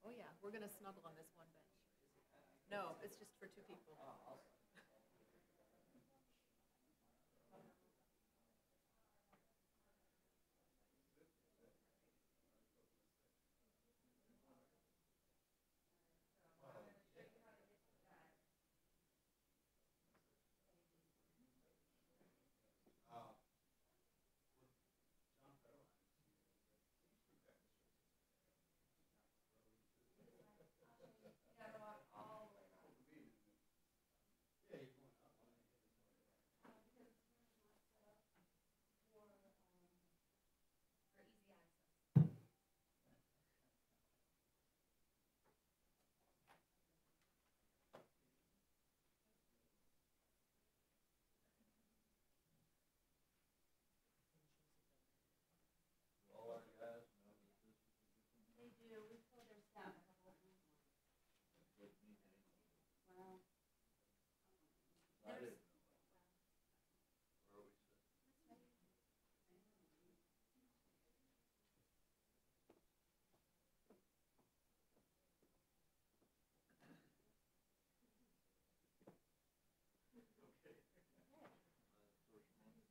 Oh yeah, we're gonna snuggle on this one bench. No, it's just for two people.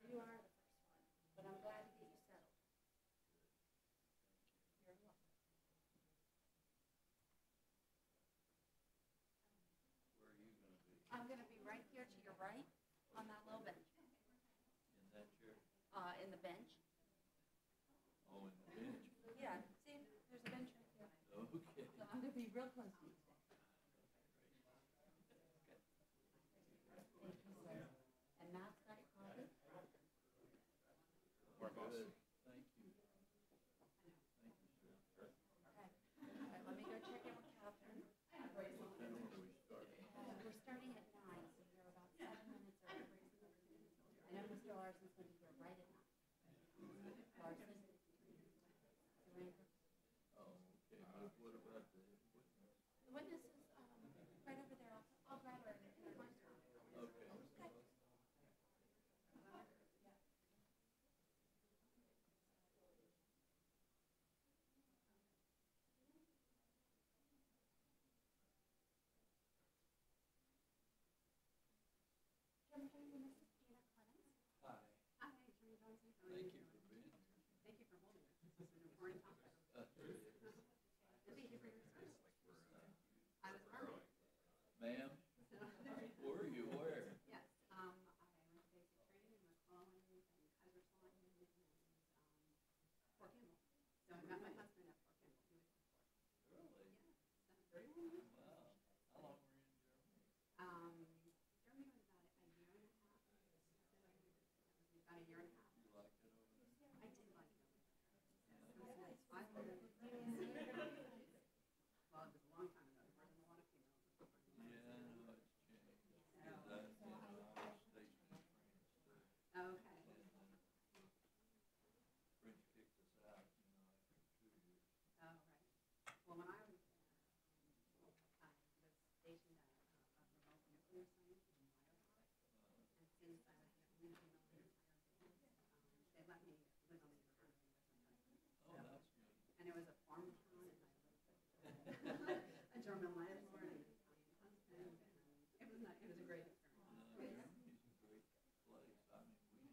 You are the first one, but I'm glad to get you settled. You're welcome. Where are you going to be? I'm going to be right here to your right on that little bench. In that chair? In the bench. Oh, in the bench? Yeah, see, there's a bench right here. Okay. So I'm going to be real close to you today. Thank you, sir. And Matt's got your coffee? Good. Thank you. Thank you, sir. Okay. All right, let me go check in with Catherine. Then when do we start? We're starting at 9, so you're about 7 minutes early. I know Mr. Larson's going to be here right at 9. Larson? Surrender? Oh, okay. But what about the witness? The witness is right over there. I'll grab her in the lunch time. Okay. Okay. Attorney Johnson, this is Gina Clemens. Hi. Hi, Attorney Johnson. How are Thank you you for being here. Thank you for holding it. This is an important topic. It is. And thank you for your service. I was Army. Ma'am, were you where? Yes, I went to basic training in McClellan and Kaiserslautern and Fort Campbell. So I met my husband at Fort Campbell. He was before. Really? Yeah, 31 years. Wow. How long were you in Germany? Germany was about a year and a half. So it was about a year and a half. You liked it over there? I did like it over there. It was nice. 550 days. Well, it was a long time ago. There wasn't a lot of females. Yeah, I know it's changed. So, Because I was stationed in France too. okay. And French kicked us out, after 2 years. Oh, right. Well, when I was there, I was stationed at a remote nuclear site in Wyoming. And since I was the only female in the entire base, they let me live on the economy with my husband. Oh, that's neat. And it was a farm town, and I lived with a German landlord and an Italian husband, and it was not, it was a great experience. No, Germany's a great place. I mean, we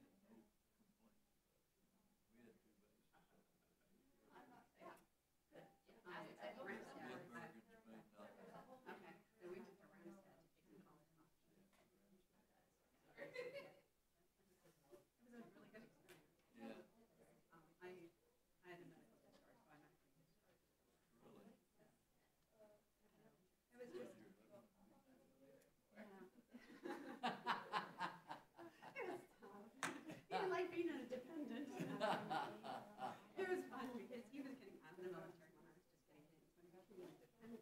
had no complaints about it. We had 2 bases up there. Yeah, good. At Ramstead. Wittenbergen's made nothing. Okay, so we went to Ramstead to take some college classes. It was a really good experience. Yeah, I had a medical discharge, so I'm actually discharged. really. It was just, You're living in yeah. It was tough. He didn't like being an independent. It was fun because he was getting out of the military when I was just getting in. So he became independent.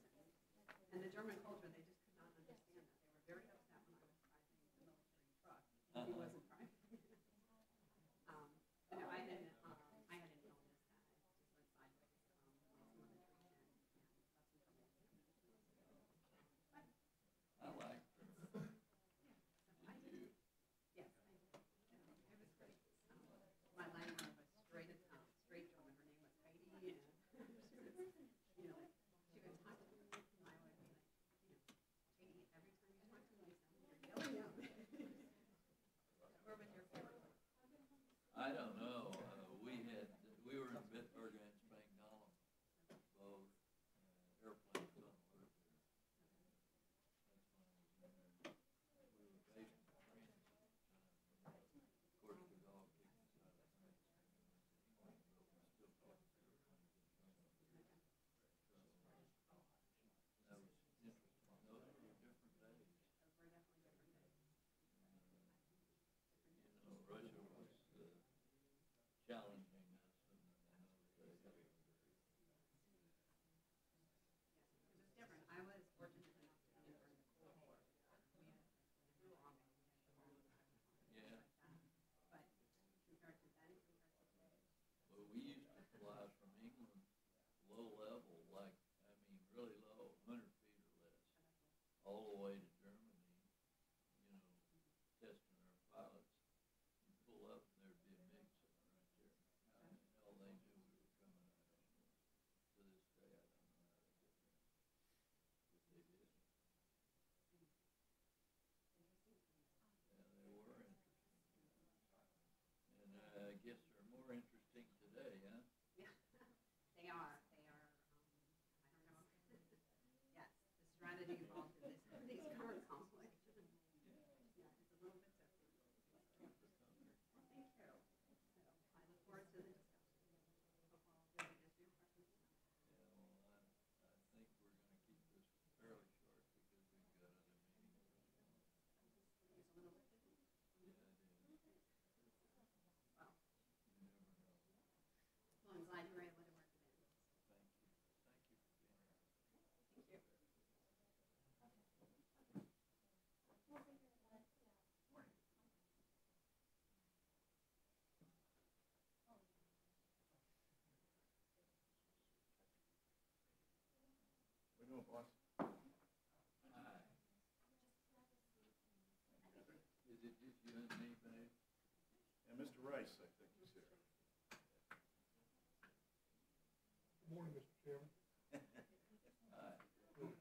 And the German culture, they just could not understand that. They were very upset when I was driving the military truck. And he wasn't driving. But no, I had an illness that just went sideways with some of the treatment, and that's until they But I like her. I Did did. you? Yes, I did. It was great. My landlord was straight German. Her name was Heidi, and she was talking I don't know, we were in Bitburg and Spangdahlem, both, airplanes on the roof there. That's when I was in there. We were based in France at the time. Of course, the dog kicked us out of France. But we still kept airplanes in Germany. So, that was interesting. Those were different days. Those were definitely different days. You know, Russia was challenging us in those days. Yes, it was different. I was fortunate enough to be in during the Cold War. We had bombing, Yeah. like that. But compared to then, compared to today, Well, we used to fly from England low level, like, I mean, really low, 100 feet or less, all the way to Germany, you know, testing our pilots. You pull up and there'd be a MiG sitting right there. How the hell they knew we were coming, I don't know. To this day, I don't know how they did that. But they did. interesting things. Yeah, they were interesting. And I guess they're more interesting today, huh? Yeah, they are. They are. I don't know. Yes, the strategy involved in these current conflicts. Yeah, it's a little bit different. Keep her company. Well, thank you. So I look forward to the discussion. Hope all of you will answer your questions tonight. Yeah, well, I think we're gonna keep this fairly short because we've got other meetings this morning. It's a little bit different. Yeah, it is. Well, You never know. well, I'm glad you were able to work it in. Thank you. Thank you for being here. Thank you. What you doing, boss? Hi. Is it just you and me, babe? And Mr. Rice, I think, is here. Good morning, Mr. Chairman. Hi.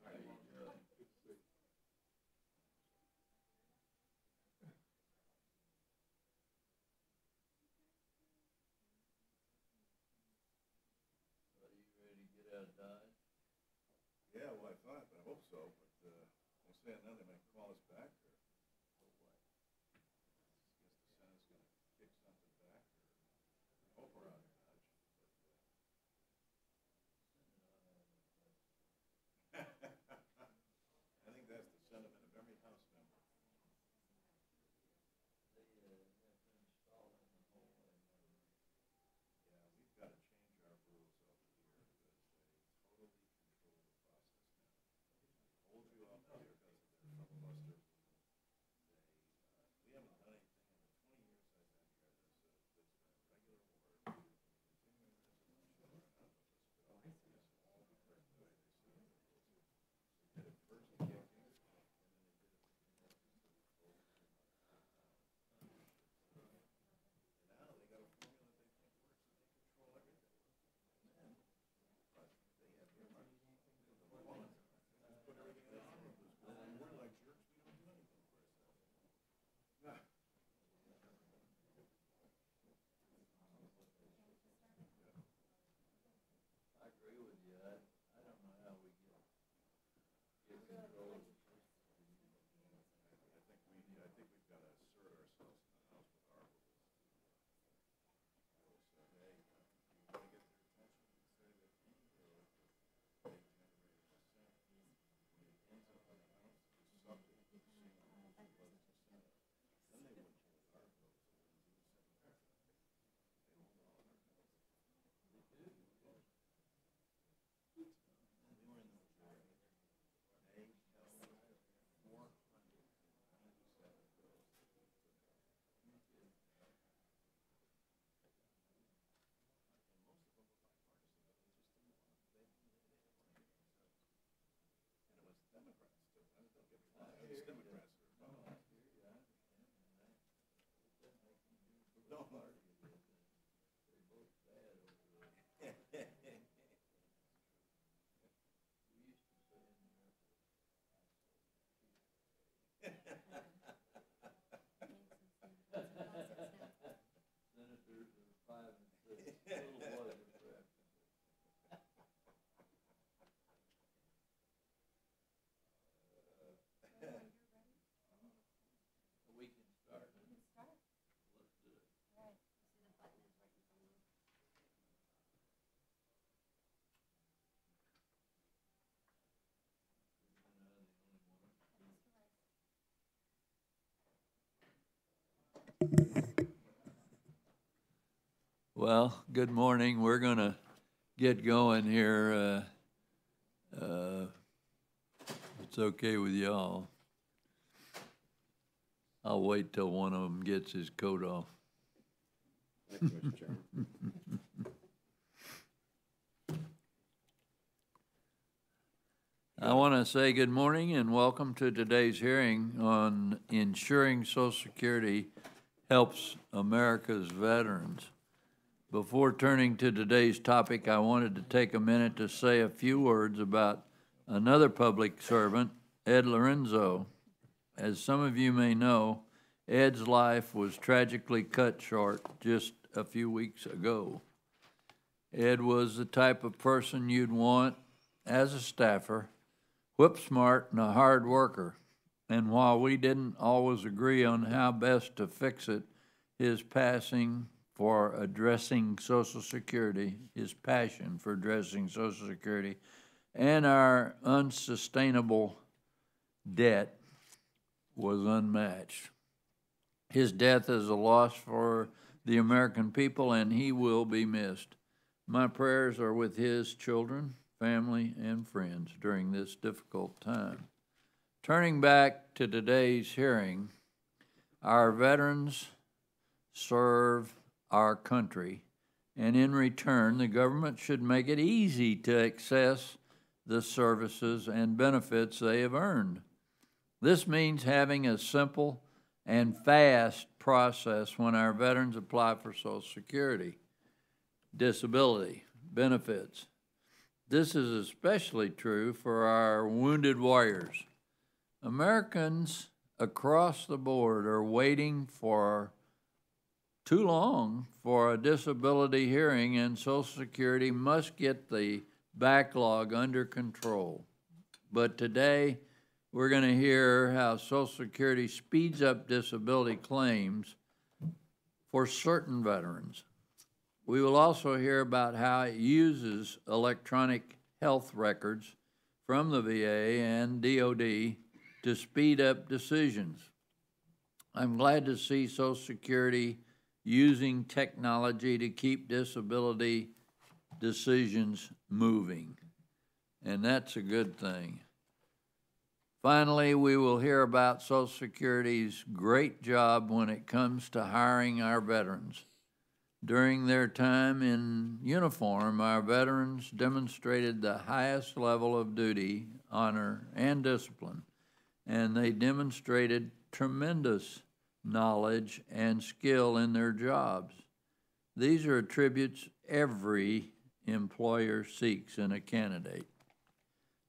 How you doing? Good to see you. Are you ready to get out of Dodge? Yeah, well, I thought, but I hope so, but, I'm saying now they might call us back, or For what? I guess the Senate's gonna kick something back, or I hope we're out of Dodge, but, I think that's the sentiment of every House member. They have been installing the whole way. Yeah, we've gotta change our rules over here, because they totally control the process now. They hold you up here because of their filibuster rule. We haven't done anything in the 20 years I've been here. There's been a regular order, continuing resolution, or an omnibus bill. It's all because of the way they set up the rules. They did it first kicking, and then they did it with the vote. And now they got a formula they think works, and they control everything. But they have earmarks. They want it. They just put everything in the omnibus bill, and we're like jerks, we don't do anything for ourselves. Yeah. I agree with you. I don't know how we get control of the system. I think we've got to assert ourselves in the House with our rules. So, hey, you want to get their attention and say that either they generate a dissent, when it ends up in the House, it's subject to the same rules it was in the Senate. Then they wouldn't hold our bills, they wouldn't do the same there. They hold all our bills. They do. And we were in the majority. They held 497 bills that we put out. And most of them were bipartisan, but they just didn't want, they didn't want to get themselves. And it was Democrats too. I don't get me wrong, it was Democrats that No, were I Republicans. hear you. I understand. And it doesn't make any difference No. what party it is. They're both bad over there. We used to say in the airport, senators Well, good morning. We're going to get going here. It's okay with y'all. I'll wait till one of them gets his coat off. Thank you, Mr. Chairman. I want to say good morning and welcome to today's hearing on ensuring Social Security helps America's veterans. Before turning to today's topic, I wanted to take a minute to say a few words about another public servant, Ed Lorenzo. As some of you may know, Ed's life was tragically cut short just a few weeks ago. Ed was the type of person you'd want as a staffer, whip smart and a hard worker. And while we didn't always agree on how best to fix it, his passing for addressing Social Security, his passion for addressing Social Security, and our unsustainable debt was unmatched. His death is a loss for the American people, and he will be missed. My prayers are with his children, family, and friends during this difficult time. Turning back to today's hearing, our veterans serve our country, and in return, the government should make it easy to access the services and benefits they have earned. This means having a simple and fast process when our veterans apply for Social Security, disability, benefits. This is especially true for our wounded warriors. Americans across the board are waiting for too long for a disability hearing, and Social Security must get the backlog under control. But today, we're going to hear how Social Security speeds up disability claims for certain veterans. We will also hear about how it uses electronic health records from the VA and DOD to speed up decisions. I'm glad to see Social Security using technology to keep disability decisions moving, and that's a good thing. Finally, we will hear about Social Security's great job when it comes to hiring our veterans. During their time in uniform, our veterans demonstrated the highest level of duty, honor, and discipline, and they demonstrated tremendous knowledge and skill in their jobs. These are attributes every employer seeks in a candidate.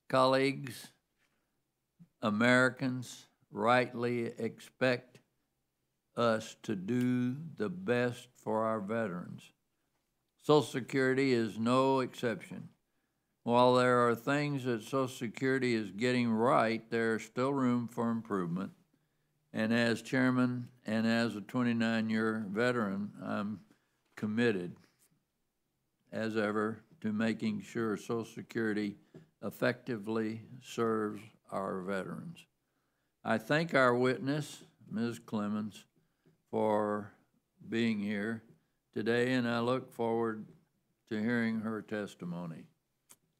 Colleagues, Americans rightly expect us to do the best for our veterans. Social Security is no exception. While there are things that Social Security is getting right, there is still room for improvement. And as chairman and as a 29-year veteran, I'm committed, as ever, to making sure Social Security effectively serves our veterans. I thank our witness, Ms. Clemens, for being here today, and I look forward to hearing her testimony.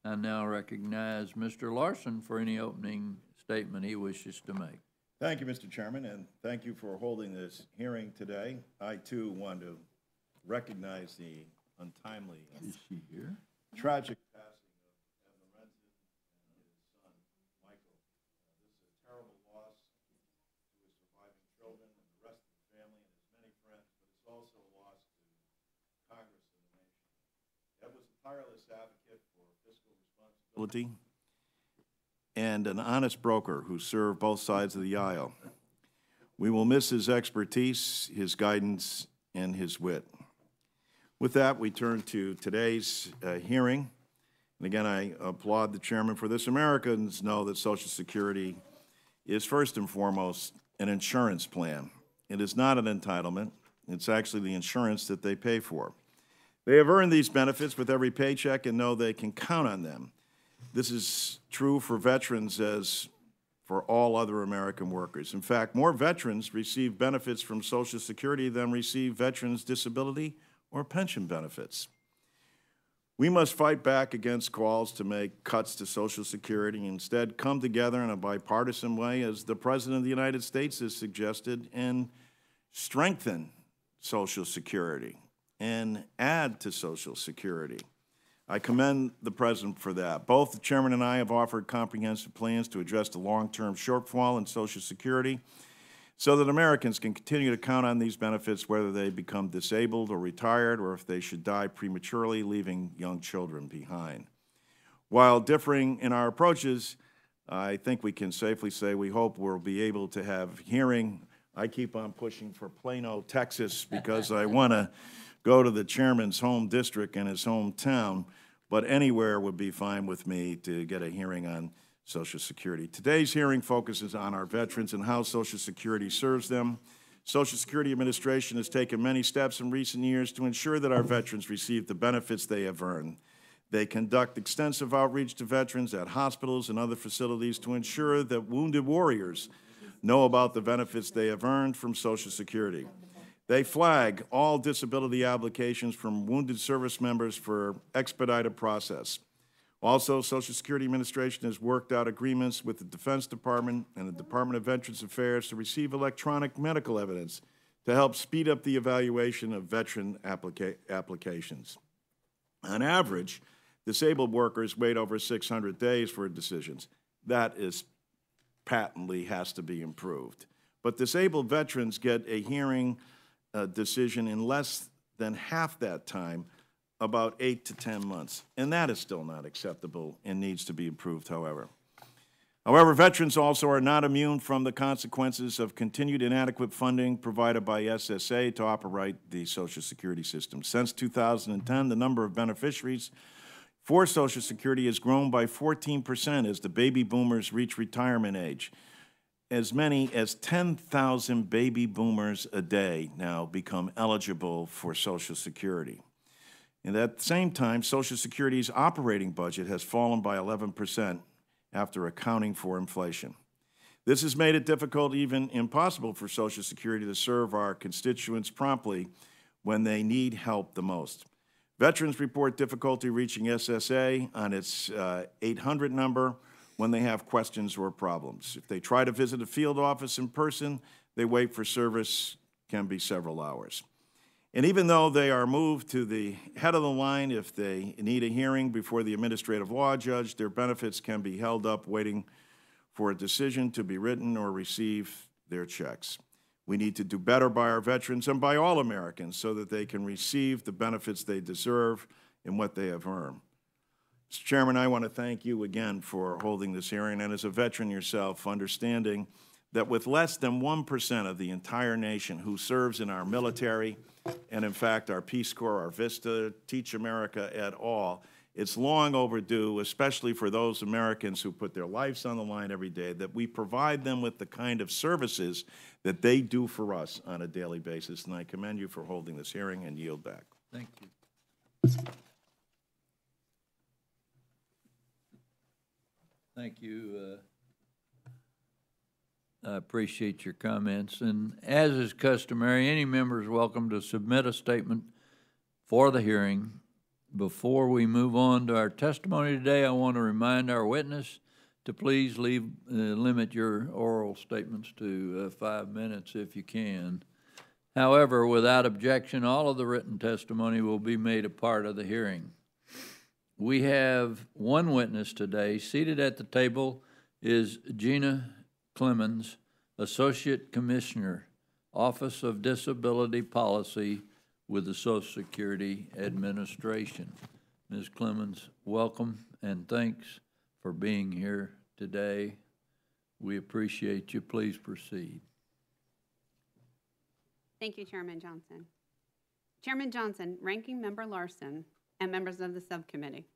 I now recognize Mr. Larson for any opening statement he wishes to make. Thank you, Mr. Chairman, and thank you for holding this hearing today. I, too, want to recognize the untimely and Is she here? tragic passing of Ed Lorenzo and his son, Michael. This is a terrible loss to his surviving children and the rest of the family and his many friends, but it's also a loss to Congress and the nation. Ed was a tireless advocate for fiscal responsibility and an honest broker who served both sides of the aisle. We will miss his expertise, his guidance, and his wit. With that, we turn to today's hearing. And again, I applaud the chairman for this. Americans know that Social Security is first and foremost an insurance plan. It is not an entitlement. It's actually the insurance that they pay for. They have earned these benefits with every paycheck and know they can count on them. This is true for veterans as for all other American workers. In fact, more veterans receive benefits from Social Security than receive veterans' disability or pension benefits. We must fight back against calls to make cuts to Social Security and instead come together in a bipartisan way, as the President of the United States has suggested, and strengthen Social Security and add to Social Security. I commend the President for that. Both the Chairman and I have offered comprehensive plans to address the long-term shortfall in Social Security so that Americans can continue to count on these benefits whether they become disabled or retired, or if they should die prematurely, leaving young children behind. While differing in our approaches, I think we can safely say we hope we'll be able to have hearing. I keep on pushing for Plano, Texas, because I want to go to the chairman's home district in his hometown, but anywhere would be fine with me to get a hearing on Social Security. Today's hearing focuses on our veterans and how Social Security serves them. Social Security Administration has taken many steps in recent years to ensure that our veterans receive the benefits they have earned. They conduct extensive outreach to veterans at hospitals and other facilities to ensure that wounded warriors know about the benefits they have earned from Social Security. They flag all disability applications from wounded service members for expedited process. Also, Social Security Administration has worked out agreements with the Defense Department and the Department of Veterans Affairs to receive electronic medical evidence to help speed up the evaluation of veteran applications. On average, disabled workers wait over 600 days for decisions. That is patently has to be improved. But disabled veterans get a hearing decision in less than half that time, about 8 to 10 months. And that is still not acceptable and needs to be improved, however. However, veterans also are not immune from the consequences of continued inadequate funding provided by SSA to operate the Social Security system. Since 2010, the number of beneficiaries for Social Security has grown by 14% as the baby boomers reach retirement age. As many as 10,000 baby boomers a day now become eligible for Social Security. And at the same time, Social Security's operating budget has fallen by 11% after accounting for inflation. This has made it difficult, even impossible, for Social Security to serve our constituents promptly when they need help the most. Veterans report difficulty reaching SSA on its 800 number when they have questions or problems. If they try to visit a field office in person, they wait for service, can be several hours. And even though they are moved to the head of the line if they need a hearing before the administrative law judge, their benefits can be held up waiting for a decision to be written or receive their checks. We need to do better by our veterans and by all Americans so that they can receive the benefits they deserve and what they have earned. Mr. Chairman, I want to thank you again for holding this hearing, and as a veteran yourself, understanding that with less than 1% of the entire nation who serves in our military, and in fact our Peace Corps, our VISTA, Teach America et al., it's long overdue, especially for those Americans who put their lives on the line every day, that we provide them with the kind of services that they do for us on a daily basis. And I commend you for holding this hearing and yield back. Thank you. Thank you. I appreciate your comments. And as is customary, any member is welcome to submit a statement for the hearing. Before we move on to our testimony today, I want to remind our witness to please limit your oral statements to 5 minutes if you can. However, without objection, all of the written testimony will be made a part of the hearing. We have one witness today. Seated at the table is Gina Clemens, Associate Commissioner, Office of Disability Policy with the Social Security Administration. Ms. Clemens, welcome and thanks for being here today. We appreciate you. Please proceed. Thank you, Chairman Johnson. Chairman Johnson, Ranking Member Larson, and members of the subcommittee,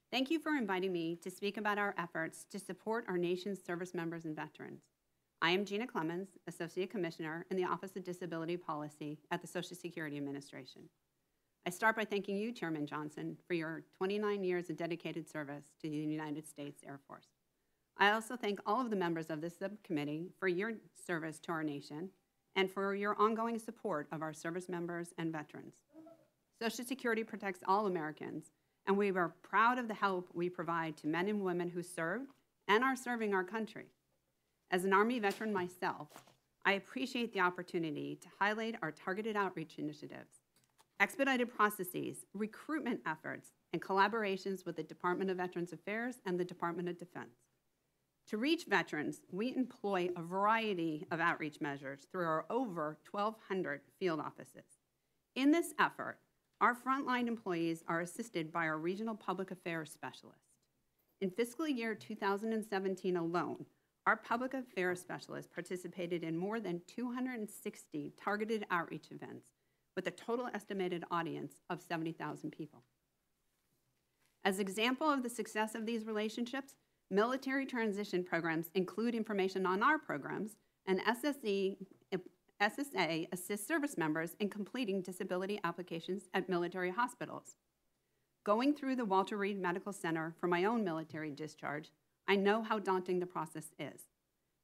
thank you for inviting me to speak about our efforts to support our nation's service members and veterans. I am Gina Clemens, Associate Commissioner in the Office of Disability Policy at the Social Security Administration. I start by thanking you, Chairman Johnson, for your 29 years of dedicated service to the United States Air Force. I also thank all of the members of this subcommittee for your service to our nation and for your ongoing support of our service members and veterans. Social Security protects all Americans, and we are proud of the help we provide to men and women who served and are serving our country. As an Army veteran myself, I appreciate the opportunity to highlight our targeted outreach initiatives, expedited processes, recruitment efforts, and collaborations with the Department of Veterans Affairs and the Department of Defense. To reach veterans, we employ a variety of outreach measures through our over 1,200 field offices. In this effort, our frontline employees are assisted by our regional public affairs specialists. In fiscal year 2017 alone, our public affairs specialists participated in more than 260 targeted outreach events with a total estimated audience of 70,000 people. As an example of the success of these relationships, military transition programs include information on our programs, and SSA assists service members in completing disability applications at military hospitals. Going through the Walter Reed Medical Center for my own military discharge, I know how daunting the process is.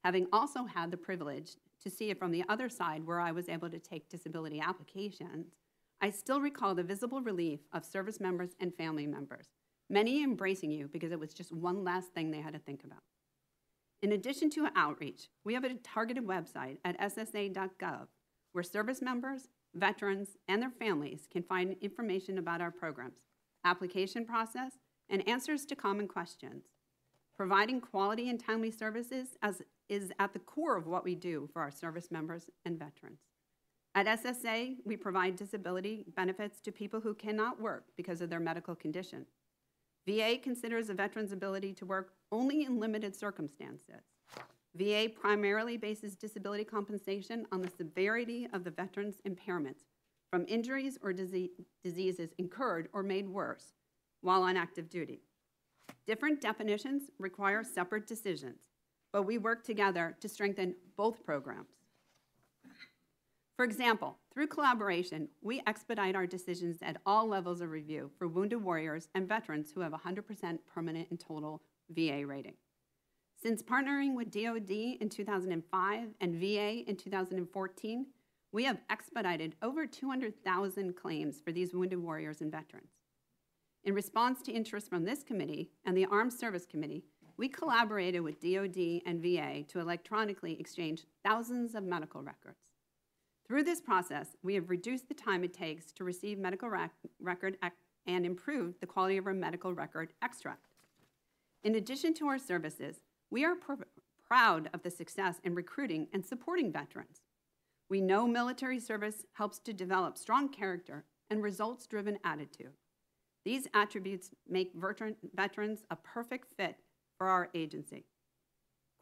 Having also had the privilege to see it from the other side where I was able to take disability applications, I still recall the visible relief of service members and family members, many embracing you because it was just one last thing they had to think about. In addition to outreach, we have a targeted website at ssa.gov where service members, veterans, and their families can find information about our programs, application process, and answers to common questions. Providing quality and timely services is at the core of what we do for our service members and veterans. At SSA, we provide disability benefits to people who cannot work because of their medical condition. VA considers a veteran's ability to work only in limited circumstances. VA primarily bases disability compensation on the severity of the veteran's impairments from injuries or diseases incurred or made worse while on active duty. Different definitions require separate decisions, but we work together to strengthen both programs. For example, through collaboration, we expedite our decisions at all levels of review for wounded warriors and veterans who have 100% permanent and total VA rating. Since partnering with DoD in 2005 and VA in 2014, we have expedited over 200,000 claims for these wounded warriors and veterans. In response to interest from this committee and the Armed Service Committee, we collaborated with DoD and VA to electronically exchange thousands of medical records. Through this process, we have reduced the time it takes to receive medical record and improved the quality of our medical record extract. In addition to our services, we are proud of the success in recruiting and supporting veterans. We know military service helps to develop strong character and results-driven attitude. These attributes make veterans a perfect fit for our agency.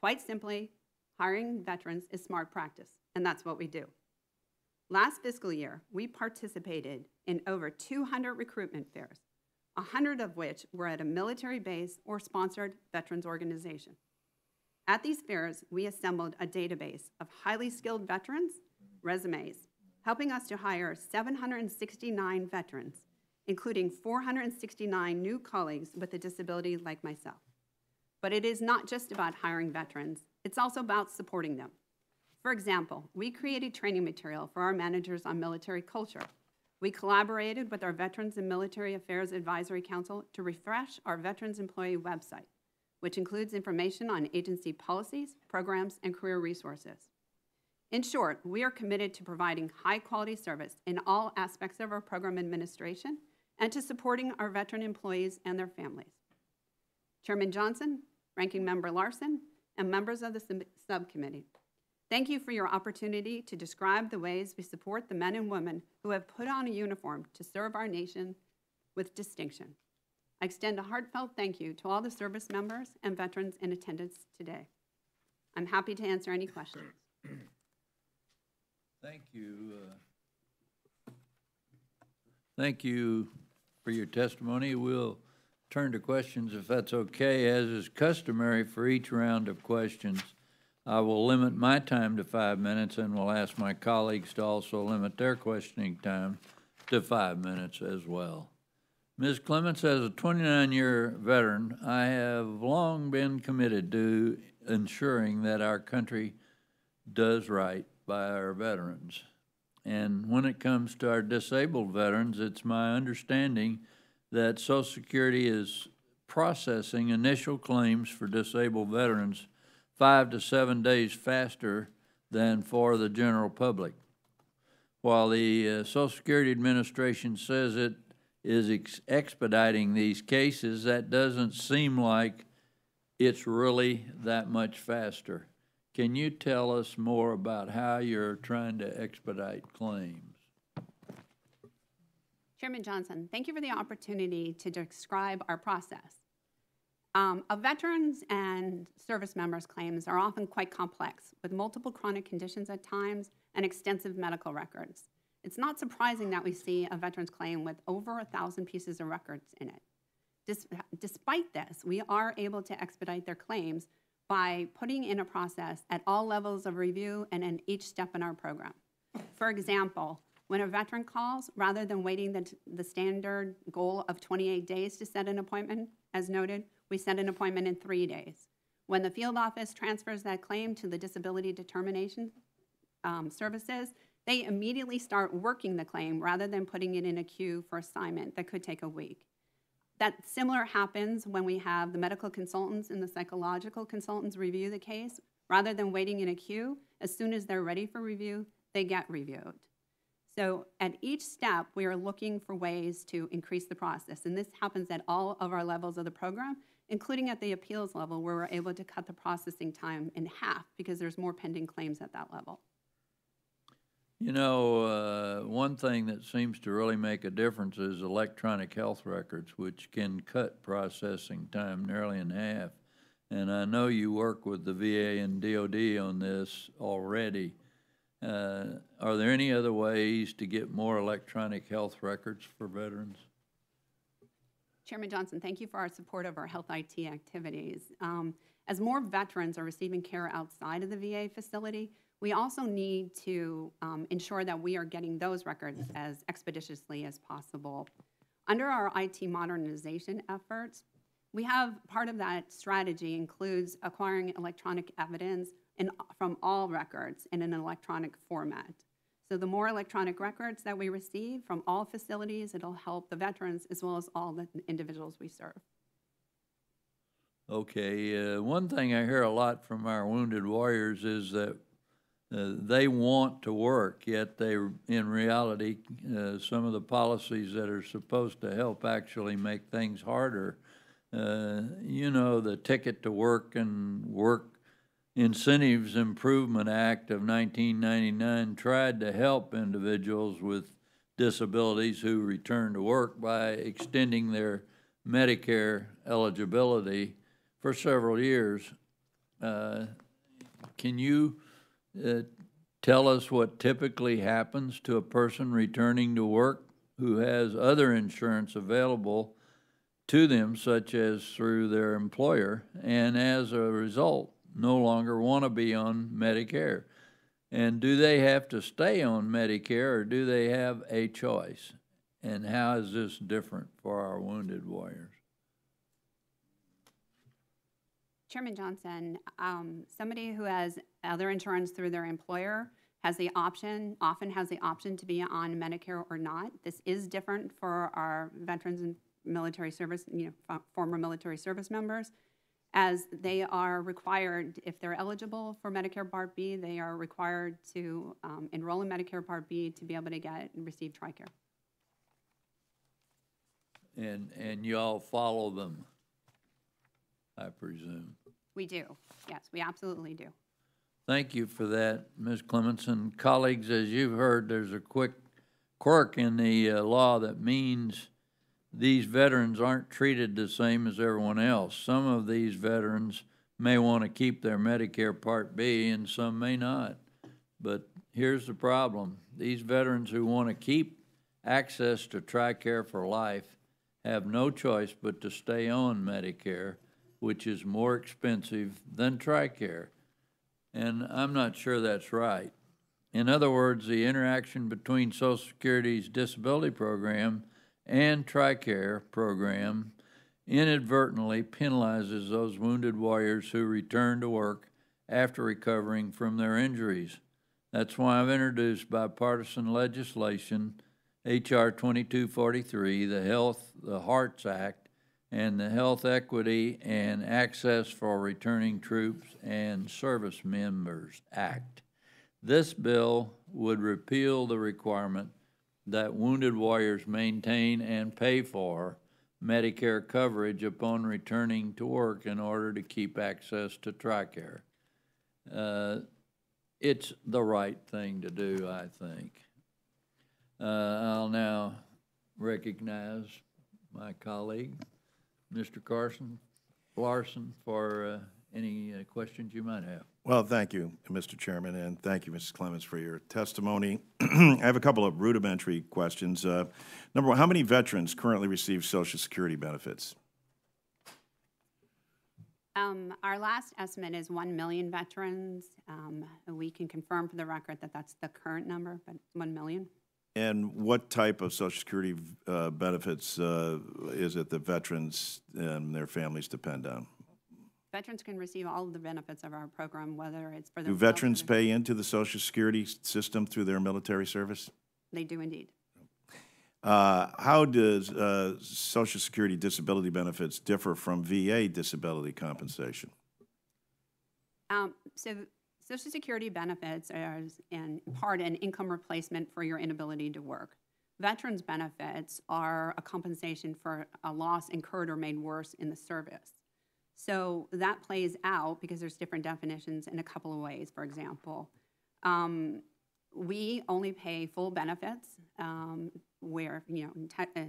Quite simply, hiring veterans is smart practice, and that's what we do. Last fiscal year, we participated in over 200 recruitment fairs, 100 of which were at a military base or sponsored veterans organization. At these fairs, we assembled a database of highly skilled veterans' resumes, helping us to hire 769 veterans, including 469 new colleagues with a disability like myself. But it is not just about hiring veterans, it's also about supporting them. For example, we created training material for our managers on military culture. We collaborated with our Veterans and Military Affairs Advisory Council to refresh our Veterans Employee website, which includes information on agency policies, programs, and career resources. In short, we are committed to providing high-quality service in all aspects of our program administration and to supporting our veteran employees and their families. Chairman Johnson, Ranking Member Larson, and members of the subcommittee, thank you for your opportunity to describe the ways we support the men and women who have put on a uniform to serve our nation with distinction. I extend a heartfelt thank you to all the service members and veterans in attendance today. I'm happy to answer any questions. Thank you. Thank you for your testimony. We'll turn to questions if that's okay. As is customary for each round of questions, I will limit my time to 5 minutes and will ask my colleagues to also limit their questioning time to 5 minutes as well. Ms. Clements, as a 29-year veteran, I have long been committed to ensuring that our country does right by our veterans. And when it comes to our disabled veterans, it's my understanding that Social Security is processing initial claims for disabled veterans 5 to 7 days faster than for the general public. While the Social Security Administration says it is expediting these cases, that doesn't seem like it's really that much faster. Can you tell us more about how you're trying to expedite claims? Chairman Johnson, thank you for the opportunity to describe our process. A veterans and service members' claims are often quite complex, with multiple chronic conditions at times and extensive medical records. It's not surprising that we see a veteran's claim with over 1,000 pieces of records in it. Despite this, we are able to expedite their claims by putting in a process at all levels of review and in each step in our program. For example, when a veteran calls, rather than waiting the standard goal of 28 days to set an appointment, as noted, we set an appointment in 3 days. When the field office transfers that claim to the disability determination services, they immediately start working the claim rather than putting it in a queue for assignment that could take a week. That similar happens when we have the medical consultants and the psychological consultants review the case. Rather than waiting in a queue, as soon as they're ready for review, they get reviewed. So at each step, we are looking for ways to increase the process. And this happens at all of our levels of the program, including at the appeals level, where we're able to cut the processing time in half because there's more pending claims at that level. You know, one thing that seems to really make a difference is electronic health records, which can cut processing time nearly in half. And I know you work with the VA and DOD on this already. Are there any other ways to get more electronic health records for veterans? Chairman Johnson, thank you for our support of our health IT activities. As more veterans are receiving care outside of the VA facility, we also need to ensure that we are getting those records as expeditiously as possible. Under our IT modernization efforts, we have part of that strategy includes acquiring electronic evidence from all records in an electronic format. So the more electronic records that we receive from all facilities, it'll help the veterans as well as all the individuals we serve. Okay, one thing I hear a lot from our wounded warriors is that they want to work, yet they, in reality, some of the policies that are supposed to help actually make things harder. You know, the Ticket to Work and Work Incentives Improvement Act of 1999 tried to help individuals with disabilities who return to work by extending their Medicare eligibility for several years. Can you tell us what typically happens to a person returning to work who has other insurance available to them, such as through their employer, and as a result no longer want to be on Medicare? And do they have to stay on Medicare, or do they have a choice? And how is this different for our wounded warriors? Chairman Johnson, somebody who has other insurance through their employer has the option, often has the option to be on Medicare or not. This is different for our veterans and military service, former military service members, as they are required, if they're eligible for Medicare Part B, they are required to enroll in Medicare Part B to be able to get and receive TRICARE. And you all follow them, I presume. We do. Yes, we absolutely do. Thank you for that, Ms. Clementson. Colleagues, as you've heard, there's a quick quirk in the law that means these veterans aren't treated the same as everyone else. Some of these veterans may want to keep their Medicare Part B and some may not. But here's the problem. These veterans who want to keep access to TRICARE for life have no choice but to stay on Medicare, which is more expensive than TRICARE. And I'm not sure that's right. In other words, the interaction between Social Security's disability program and TRICARE program inadvertently penalizes those wounded warriors who return to work after recovering from their injuries. That's why I've introduced bipartisan legislation, H.R. 2243, the HEARTS Act, and the Health Equity and Access for Returning Troops and Service Members Act. This bill would repeal the requirement that wounded warriors maintain and pay for Medicare coverage upon returning to work in order to keep access to TRICARE. It's the right thing to do, I think. I'll now recognize my colleague, Mr. Larson, for any questions you might have. Well, thank you, Mr. Chairman, and thank you, Mrs. Clemens, for your testimony. I have a couple of rudimentary questions. Number one, how many veterans currently receive Social Security benefits? Our last estimate is 1 million veterans. We can confirm for the record that that's the current number, but 1 million. And what type of Social Security benefits is it that veterans and their families depend on? Veterans can receive all of the benefits of our program, whether it's for Do themselves veterans or pay into the Social Security system through their military service? They do indeed. How does Social Security disability benefits differ from VA disability compensation? So Social Security benefits are in part an income replacement for your inability to work. Veterans benefits are a compensation for a loss incurred or made worse in the service. So that plays out because there's different definitions in a couple of ways. For example, we only pay full benefits where,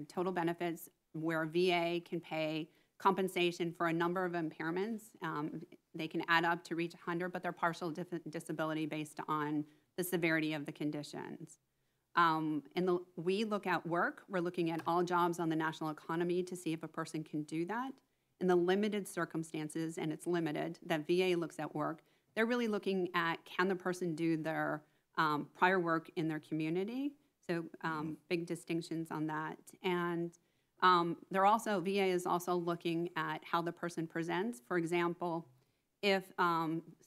total benefits, where VA can pay compensation for a number of impairments. They can add up to reach 100, but they're partial disability based on the severity of the conditions. We look at work. We're looking at all jobs on the national economy to see if a person can do that. In the limited circumstances, and it's limited, that VA looks at work, they're really looking at, can the person do their prior work in their community? So big distinctions on that. And VA is also looking at how the person presents. For example, if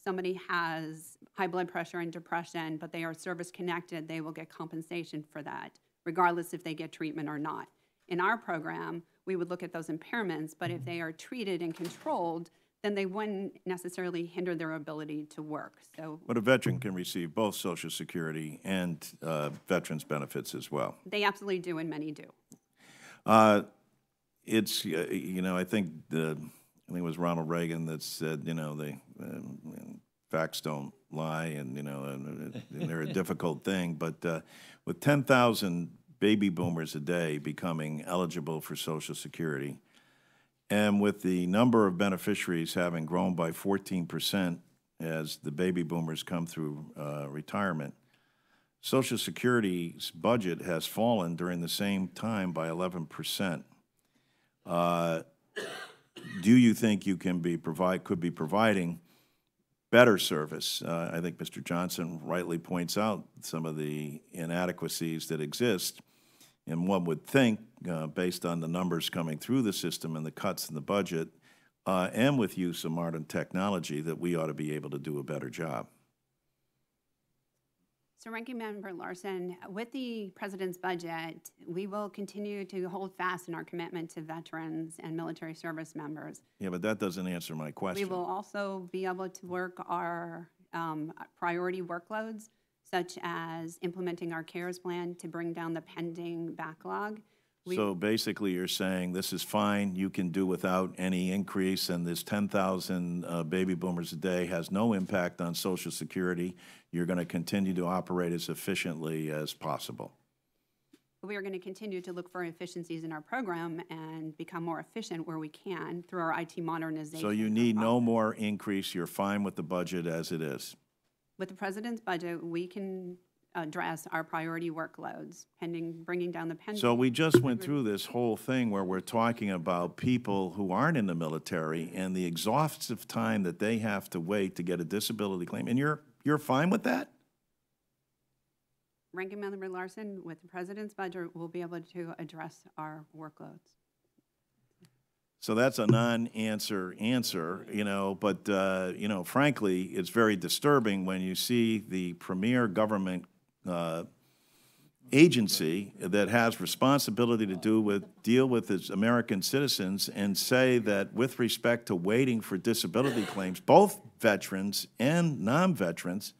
somebody has high blood pressure and depression, but they are service connected, they will get compensation for that, regardless if they get treatment or not. In our program, we would look at those impairments, but if they are treated and controlled, then they wouldn't necessarily hinder their ability to work. So, but a veteran can receive both Social Security and veterans benefits as well. They absolutely do, and many do. It's I think it was Ronald Reagan that said facts don't lie, and they're a difficult thing. But with 10,000 baby boomers a day becoming eligible for Social Security, and with the number of beneficiaries having grown by 14% as the baby boomers come through retirement, Social Security's budget has fallen during the same time by 11%. Do you think you could be providing better service? I think Mr. Johnson rightly points out some of the inadequacies that exist, and one would think, based on the numbers coming through the system and the cuts in the budget, and with use of modern technology, that we ought to be able to do a better job. So, Ranking Member Larson, with the President's budget, we will continue to hold fast in our commitment to veterans and military service members. Yeah, but that doesn't answer my question. We will also be able to work our priority workloads, such as implementing our CARES plan to bring down the pending backlog. So basically you're saying this is fine, you can do without any increase, and this 10,000 baby boomers a day has no impact on Social Security. You're going to continue to operate as efficiently as possible. We are going to continue to look for efficiencies in our program and become more efficient where we can through our IT modernization. So you need no more increase, you're fine with the budget as it is? With the President's budget, we can address our priority workloads, bringing down the pending. So we just went through this whole thing where we're talking about people who aren't in the military and the exhaustive time that they have to wait to get a disability claim, and you're fine with that? Ranking Member Larson, with the President's budget, we'll be able to address our workloads. So that's a non-answer answer, but, frankly, it's very disturbing when you see the premier government agency that has responsibility to deal with its American citizens and say that with respect to waiting for disability claims, both veterans and non-veterans,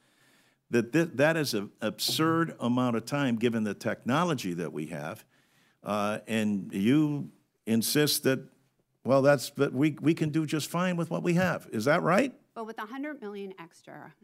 that is an absurd amount of time given the technology that we have. And you insist that, well, that we can do just fine with what we have. Is that right? Well, with $100 million extra,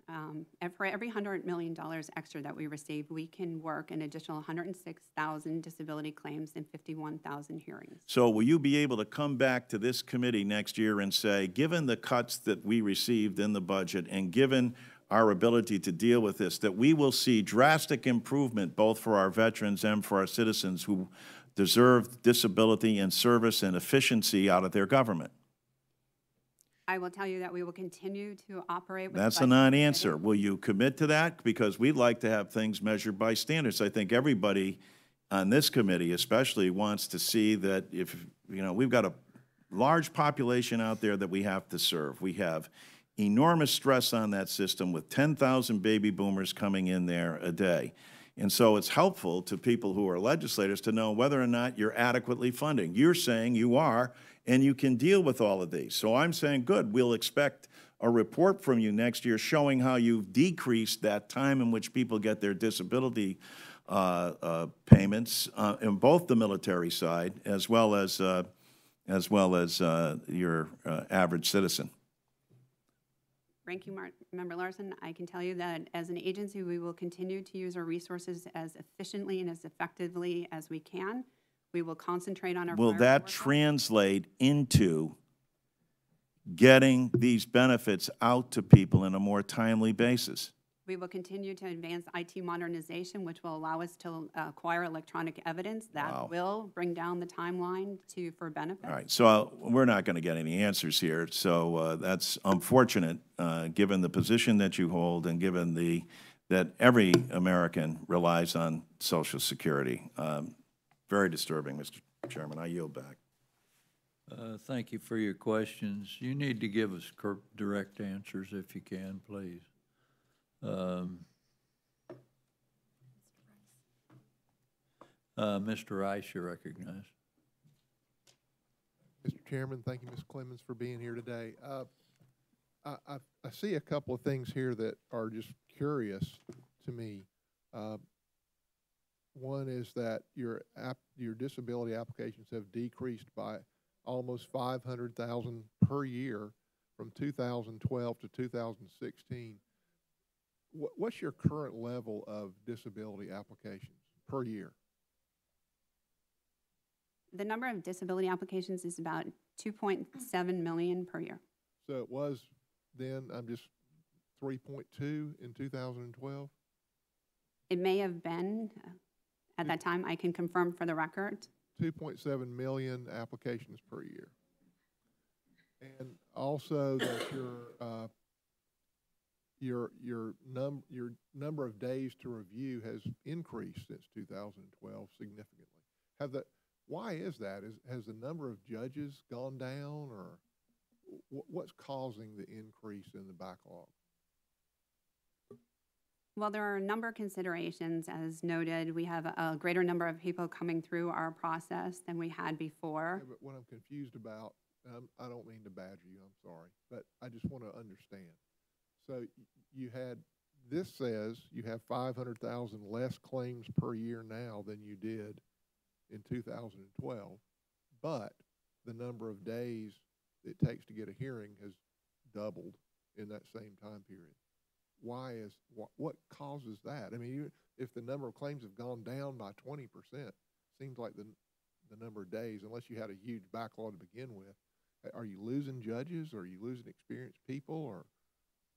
for every $100 million extra that we receive, we can work an additional 106,000 disability claims and 51,000 hearings. So will you be able to come back to this committee next year and say, given the cuts that we received in the budget and given our ability to deal with this, that we will see drastic improvement both for our veterans and for our citizens who deserve disability and service and efficiency out of their government? I will tell you that we will continue to operate with That's a non-answer. Will you commit to that? Because we'd like to have things measured by standards. I think everybody on this committee especially wants to see that if, we've got a large population out there that we have to serve. We have enormous stress on that system with 10,000 baby boomers coming in there a day. And so it's helpful to people who are legislators to know whether or not you're adequately funding. You're saying you are, and you can deal with all of these. So I'm saying, good, we'll expect a report from you next year showing how you've decreased that time in which people get their disability payments in both the military side as well as your average citizen. Ranking Member Larson, I can tell you that as an agency, we will continue to use our resources as efficiently and as effectively as we can. We will concentrate on our Will that translate into getting these benefits out to people in a more timely basis? We will continue to advance IT modernization, which will allow us to acquire electronic evidence that will bring down the timeline for benefits. All right, so we're not going to get any answers here. So that's unfortunate, given the position that you hold and given that every American relies on Social Security. Very disturbing, Mr. Chairman. I yield back. Thank you for your questions. You need to give us direct answers if you can, please. Mr. Rice, you're recognized. Mr. Chairman, thank you, Ms. Clemens, for being here today. I see a couple of things here that are just curious to me. One is that your disability applications have decreased by almost 500,000 per year from 2012 to 2016. What's your current level of disability applications per year? The number of disability applications is about 2.7 million per year. So it was then, I'm just 3.2 in 2012? It may have been at that time. I can confirm for the record. 2.7 million applications per year. And also that your number of days to review has increased since 2012 significantly. Why is that? Has the number of judges gone down, or what's causing the increase in the backlog? Well, there are a number of considerations. As noted, we have a greater number of people coming through our process than we had before. Yeah, but what I'm confused about, I don't mean to badger you, I'm sorry, but I just want to understand. So this says you have 500,000 less claims per year now than you did in 2012, but the number of days it takes to get a hearing has doubled in that same time period. What causes that? I mean, if the number of claims have gone down by 20%, seems like the number of days, unless you had a huge backlog to begin with, are you losing judges, or are you losing experienced people, or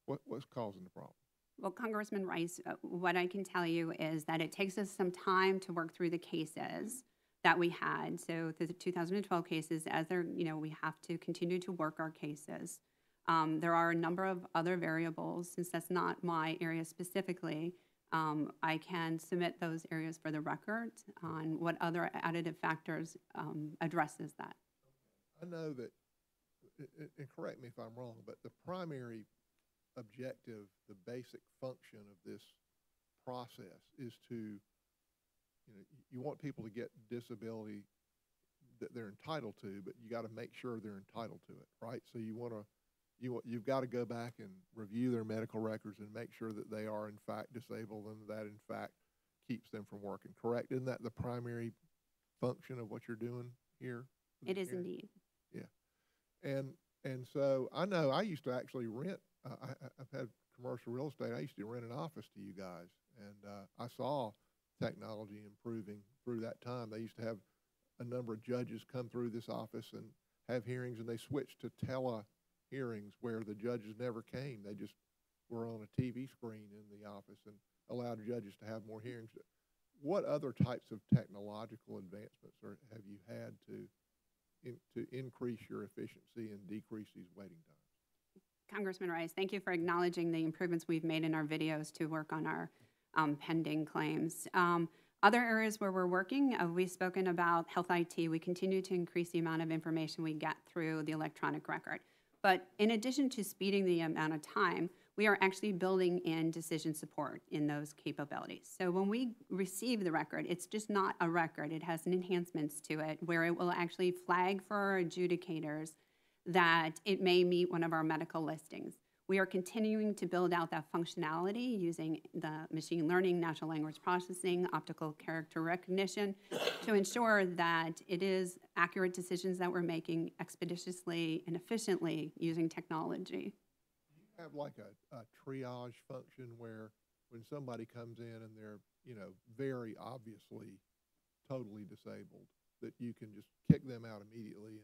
what's causing the problem? Well, Congressman Rice, what I can tell you is that it takes us some time to work through the cases that we had. So the 2012 cases, as they're, we have to continue to work our cases. There are a number of other variables. Since that's not my area specifically, I can submit those areas for the record on what other additive factors addresses that. I know that, and correct me if I'm wrong, but the primary objective, the basic function of this process is to, you want people to get disability that they're entitled to, but you got to make sure they're entitled to it, right? So you've got to go back and review their medical records and make sure that they are in fact disabled and that in fact keeps them from working, correct? Isn't that the primary function of what you're doing here? It is indeed. Yeah. And so I know I used to actually rent, I've had commercial real estate. I used to rent an office to you guys, and I saw technology improving through that time. They used to have a number of judges come through this office and have hearings, and they switched to tele-hearings where the judges never came. They just were on a TV screen in the office and allowed judges to have more hearings. What other types of technological advancements have you had to increase your efficiency and decrease these waiting times? Congressman Rice, thank you for acknowledging the improvements we've made in our videos to work on our pending claims. Other areas where we're working, we've spoken about health IT. We continue to increase the amount of information we get through the electronic record. But in addition to speeding the amount of time, we are actually building in decision support in those capabilities. So when we receive the record, it's just not a record. It has enhancements to it where it will actually flag for our adjudicators that it may meet one of our medical listings. We are continuing to build out that functionality using the machine learning, natural language processing, optical character recognition to ensure that it is accurate decisions that we're making expeditiously and efficiently using technology. Have like a triage function where when somebody comes in and they're, very obviously totally disabled, that you can just kick them out immediately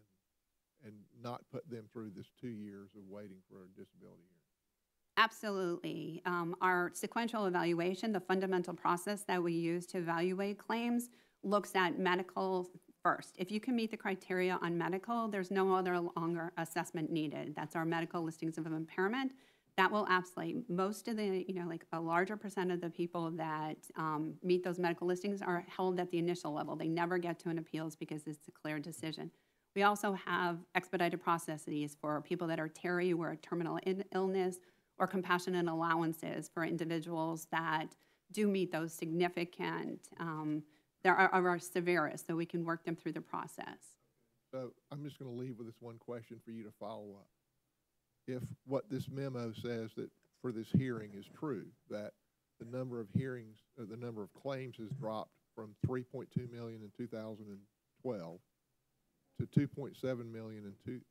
and not put them through this 2 years of waiting for a disability hearing? Absolutely. Our sequential evaluation, the fundamental process that we use to evaluate claims, looks at medical first. If you can meet the criteria on medical, there's no other longer assessment needed. That's our medical listings of impairment. That will absolutely, most of the, like a larger percent of the people that meet those medical listings are held at the initial level. They never get to an appeals because it's a clear decision. We also have expedited processes for people that are TERI, who are terminal illness, or compassionate allowances for individuals that do meet those significant, are severest, so we can work them through the process. So I'm just going to leave with this one question for you to follow up. If what this memo says that for this hearing is true, that the number of hearings, or the number of claims has dropped from 3.2 million in 2012 to 2.7 million in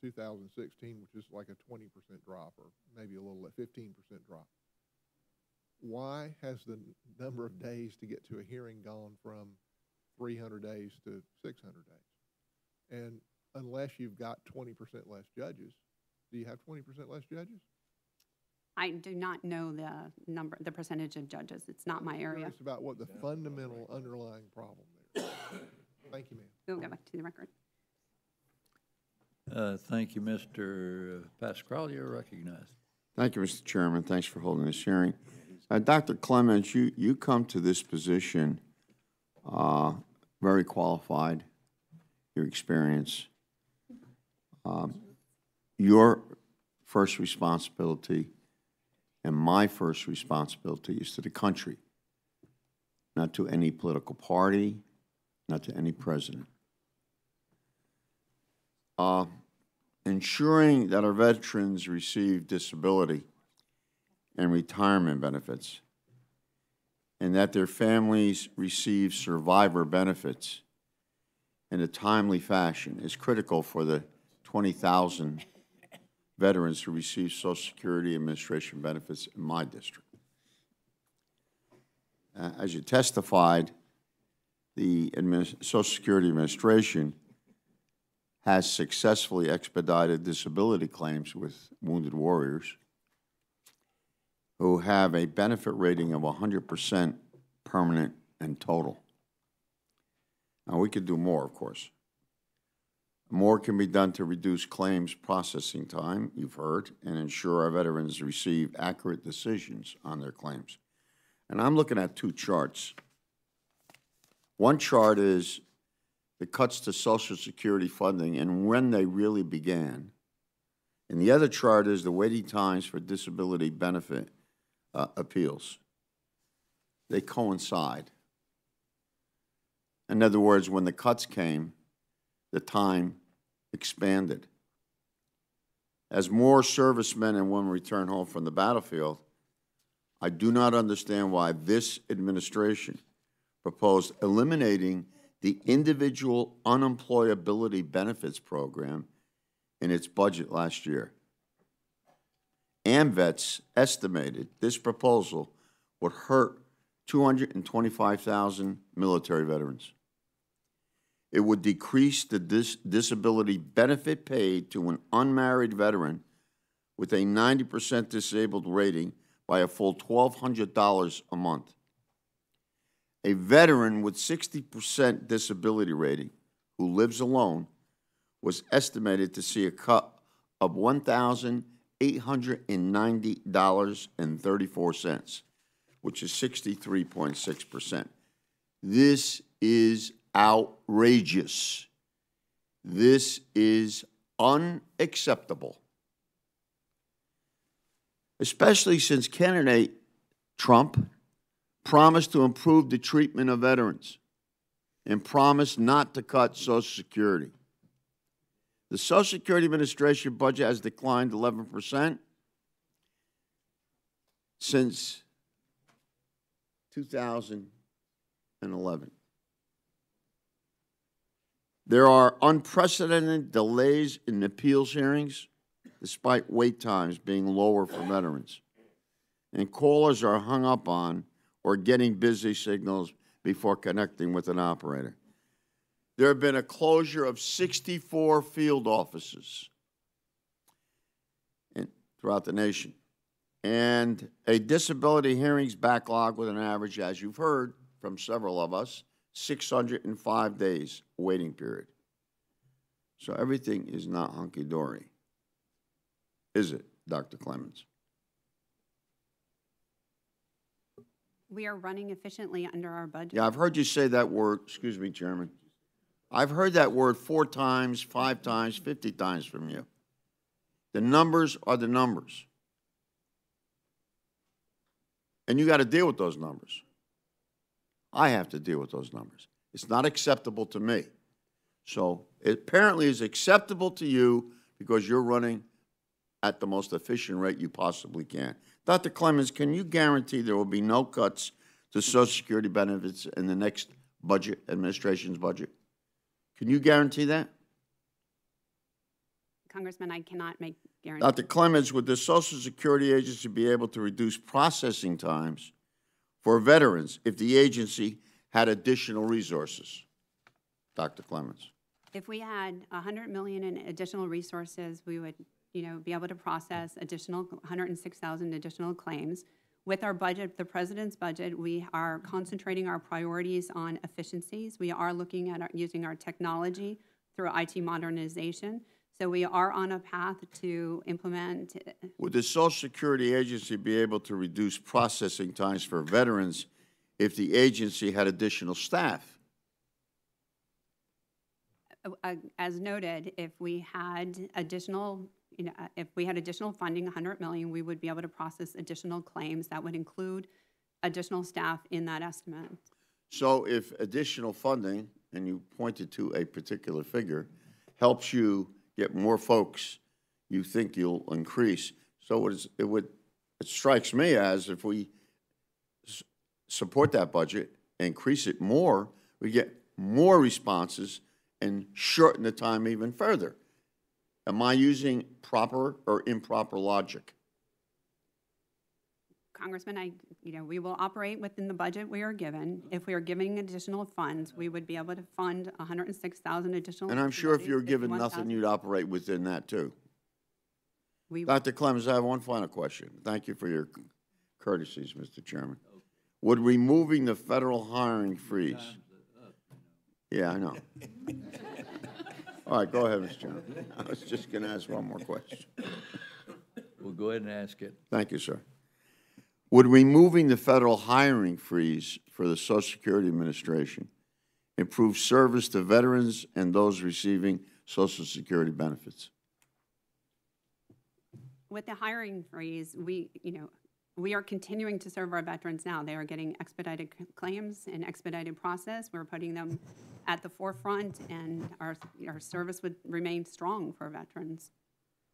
2016, which is like a 20% drop, or maybe a little 15% drop. Why has the number of days to get to a hearing gone from 300 days to 600 days? And unless you've got 20% less judges, do you have 20% less judges? I do not know the percentage of judges. It's not my area. It's about what the fundamental underlying problem there. Thank you, ma'am. We'll go back to the record. Thank you, Mr. Pasquale. You're recognized. Thank you, Mr. Chairman. Thanks for holding this hearing. Dr. Clemens, you come to this position very qualified, your experience. Your first responsibility and my first responsibility is to the country, not to any political party, not to any president. Ensuring that our veterans receive disability and retirement benefits, and that their families receive survivor benefits in a timely fashion is critical for the 20,000 veterans who receive Social Security Administration benefits in my district. As you testified, the Social Security Administration has successfully expedited disability claims with wounded warriors who have a benefit rating of 100% permanent and total. Now, we could do more, of course. More can be done to reduce claims processing time, you've heard, and ensure our veterans receive accurate decisions on their claims. And I'm looking at two charts. One chart is the cuts to Social Security funding and when they really began. And the other chart is the waiting times for disability benefit appeals. They coincide. In other words, when the cuts came, the time expanded. As more servicemen and women return home from the battlefield, I do not understand why this administration proposed eliminating the individual unemployability benefits program in its budget last year. AMVETS estimated this proposal would hurt 225,000 military veterans. It would decrease the disability benefit paid to an unmarried veteran with a 90% disabled rating by a full $1,200 a month. A veteran with 60% disability rating who lives alone was estimated to see a cut of $1,890.34, which is 63.6%. This is outrageous. This is unacceptable. Especially since candidate Trump promised to improve the treatment of veterans and promised not to cut Social Security. The Social Security Administration budget has declined 11% since 2011. There are unprecedented delays in appeals hearings, despite wait times being lower for veterans. And callers are hung up on or getting busy signals before connecting with an operator. There have been a closure of 64 field offices throughout the nation, and a disability hearings backlog with an average, as you've heard from several of us, 605 days waiting period. So everything is not hunky-dory, is it, Dr. Clemens? We are running efficiently under our budget. Yeah, I've heard you say that word, excuse me, Chairman. I've heard that word 4 times, 5 times, 50 times from you. The numbers are the numbers. And you got to deal with those numbers. I have to deal with those numbers. It's not acceptable to me. So it apparently is acceptable to you because you're running at the most efficient rate you possibly can. Dr. Clemens, can you guarantee there will be no cuts to Social Security benefits in the next budget, administration's budget? Can you guarantee that? Congressman, I cannot make guarantees. Dr. Clemens, would the Social Security Agency be able to reduce processing times for veterans if the agency had additional resources? Dr. Clemens. If we had $100 million in additional resources, we would, be able to process additional 106,000 additional claims. With our budget, the President's budget, we are concentrating our priorities on efficiencies. We are looking at using our technology through IT modernization. So we are on a path to implement. Would the Social Security Agency be able to reduce processing times for veterans if the agency had additional staff? As noted, if we had additional, funding, $100 million, we would be able to process additional claims. That would include additional staff in that estimate. So if additional funding, and you pointed to a particular figure, helps you get more folks, you think you'll increase. So it strikes me as if we support that budget, increase it more, we get more responses and shorten the time even further. Am I using proper or improper logic? Congressman, we will operate within the budget we are given. If we are giving additional funds, we would be able to fund 106,000 additional. And I'm sure if you're given nothing, you'd operate within that too. Dr. Clemens, I have one final question. Thank you for your courtesies, Mr. Chairman. Would removing the federal hiring freeze? Yeah, I know. All right, go ahead, Mr. Chairman. I was just going to ask one more question. We'll go ahead and ask it. Thank you, sir. Would removing the federal hiring freeze for the Social Security Administration improve service to veterans and those receiving Social Security benefits. With the hiring freeze, we are continuing to serve our veterans now. They are getting expedited claims and expedited process. We're putting them at the forefront, and our service would remain strong for veterans,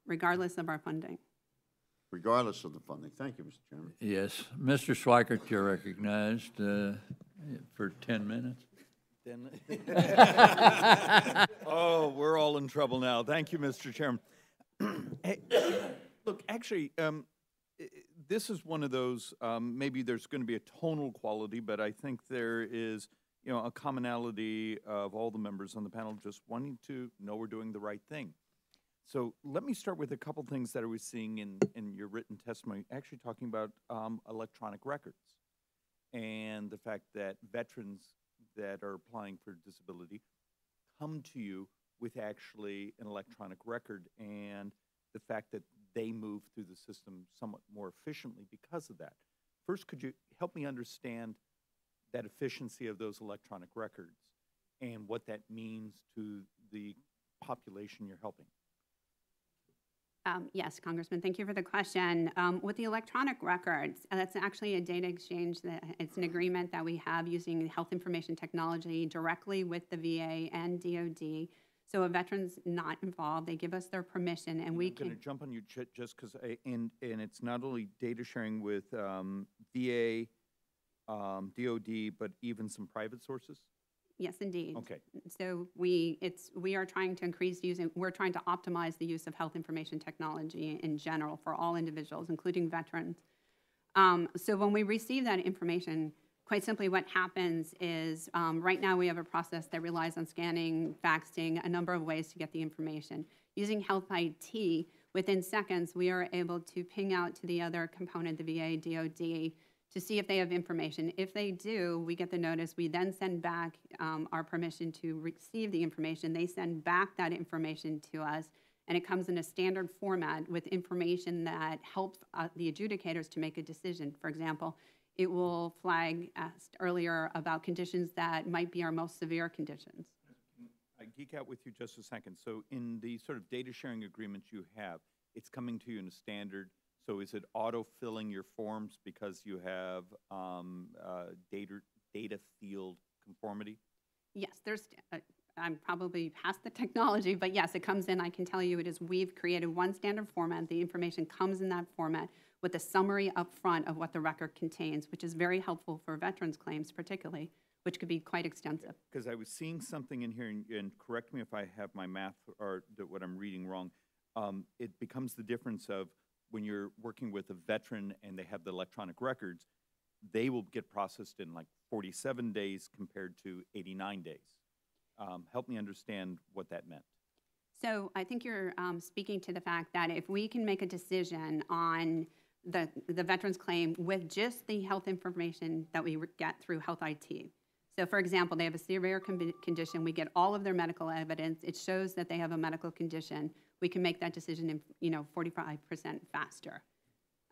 regardless of our funding. Regardless of the funding. Thank you, Mr. Chairman. Yes, Mr. Schweikert, you're recognized for 10 minutes. Oh, we're all in trouble now. Thank you, Mr. Chairman. Hey, look, actually, this is one of those, maybe there's going to be a tonal quality, but I think there is, a commonality of all the members on the panel just wanting to know we're doing the right thing. So let me start with a couple things that I was seeing in your written testimony, actually talking about electronic records and the fact that veterans that are applying for disability come to you with actually an electronic record, and the fact that they move through the system somewhat more efficiently because of that. First, could you help me understand that efficiency of those electronic records and what that means to the population you're helping? Yes, Congressman, thank you for the question. With the electronic records, that's actually a data exchange. It's an agreement that we have using health information technology directly with the VA and DOD. So a veteran's not involved. They give us their permission, and we can. I'm going to jump on you just because, and it's not only data sharing with VA, DOD, but even some private sources? Yes, indeed. Okay. So we are trying to we're trying to optimize the use of health information technology in general for all individuals, including veterans. So when we receive that information, quite simply what happens is right now we have a process that relies on scanning, faxing, a number of ways to get the information. Using Health IT, within seconds, we are able to ping out to the other component, the VA, DOD, to see if they have information. If they do, we get the notice. We then send back our permission to receive the information. They send back that information to us, and it comes in a standard format with information that helps the adjudicators to make a decision. For example, it will flag, asked earlier, about conditions that might be our most severe conditions. I geek out with you just a second. So in the sort of data sharing agreements you have, it's coming to you in a standard. So is it auto-filling your forms because you have data field conformity? Yes, I'm probably past the technology, but yes, it comes in. I can tell you we've created one standard format. The information comes in that format with a summary up front of what the record contains, which is very helpful for veterans claims particularly, which could be quite extensive. Because I was seeing something in here, and correct me if I have my math or what I'm reading wrong, it becomes the difference of when you're working with a veteran and they have the electronic records, they will get processed in like 47 days compared to 89 days. Help me understand what that meant. So I think you're speaking to the fact that if we can make a decision on the veteran's claim with just the health information that we get through Health IT. So for example, they have a severe condition. We get all of their medical evidence. It shows that they have a medical condition. We can make that decision in 45% faster.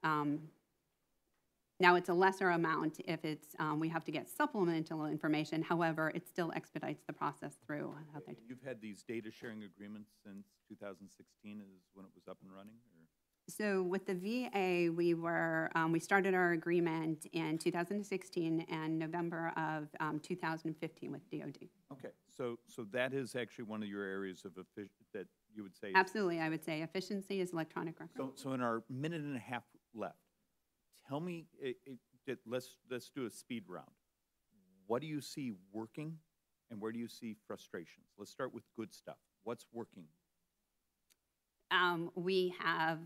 Now it's a lesser amount if it's we have to get supplemental information. However, it still expedites the process through Health IT. You've had these data sharing agreements since 2016 is when it was up and running? Or? So with the VA, we started our agreement in 2016 and November of 2015 with DOD. Okay, so that is actually one of your areas of that you would say. Absolutely, I would say efficiency is electronic record. So in our minute and a half left, tell me, let's do a speed round. What do you see working, and where do you see frustrations? Let's start with good stuff. What's working? We have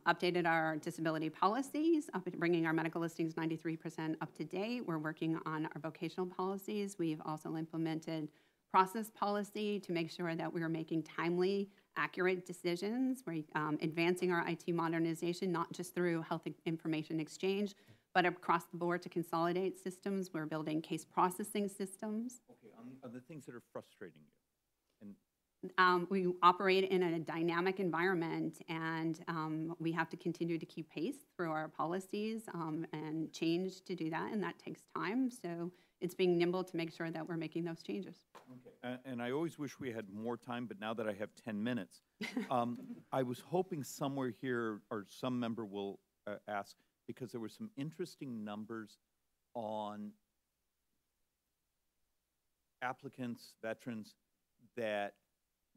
updated our disability policies, bringing our medical listings 93% up to date. We're working on our vocational policies. We've also implemented process policy to make sure that we're making timely, accurate decisions. We're advancing our IT modernization, not just through health information exchange, but across the board to consolidate systems. We're building case processing systems. Okay, on the things that are frustrating you, and We operate in a dynamic environment, and we have to continue to keep pace through our policies and change to do that, and that takes time. So it's being nimble to make sure that we're making those changes. And I always wish we had more time, but now that I have 10 minutes, I was hoping somewhere here, or some member will ask, because there were some interesting numbers on applicants, veterans, that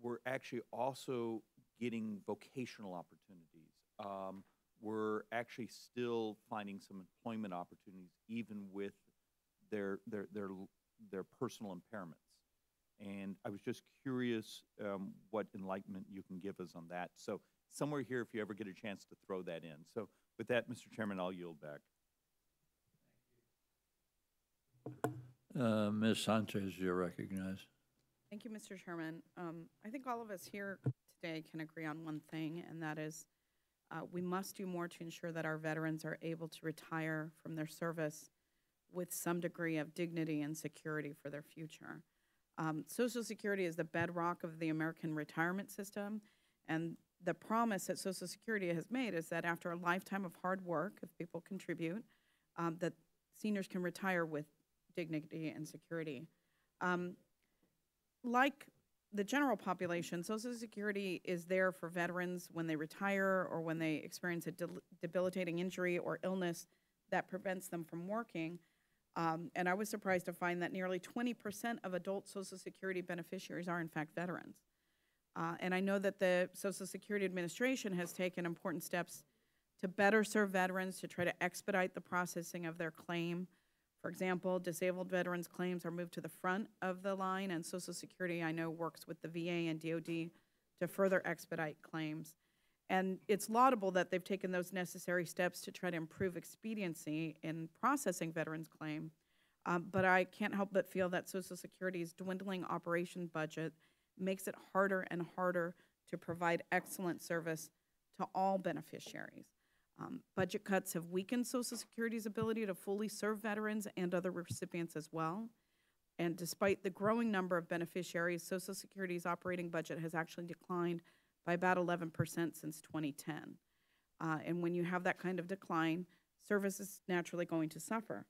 we're actually also getting vocational opportunities. We're actually still finding some employment opportunities, even with their personal impairments. And I was just curious what enlightenment you can give us on that. So somewhere here, if you ever get a chance to throw that in. So with that, Mr. Chairman, I'll yield back. Ms. Sanchez, you're recognized. Thank you, Mr. Chairman. I think all of us here today can agree on one thing, and that is we must do more to ensure that our veterans are able to retire from their service with some degree of dignity and security for their future. Social Security is the bedrock of the American retirement system, and the promise that Social Security has made is that after a lifetime of hard work, if people contribute, that seniors can retire with dignity and security. Like the general population, Social Security is there for veterans when they retire or when they experience a debilitating injury or illness that prevents them from working. And I was surprised to find that nearly 20% of adult Social Security beneficiaries are in fact veterans. And I know that the Social Security Administration has taken important steps to better serve veterans, to try to expedite the processing of their claim. For example, disabled veterans' claims are moved to the front of the line, and Social Security, I know, works with the VA and DOD to further expedite claims. And it's laudable that they've taken those necessary steps to try to improve expediency in processing veterans' claim. But I can't help but feel that Social Security's dwindling operation budget makes it harder and harder to provide excellent service to all beneficiaries. Budget cuts have weakened Social Security's ability to fully serve veterans and other recipients as well. And despite the growing number of beneficiaries, Social Security's operating budget has actually declined by about 11% since 2010. And when you have that kind of decline, service is naturally going to suffer.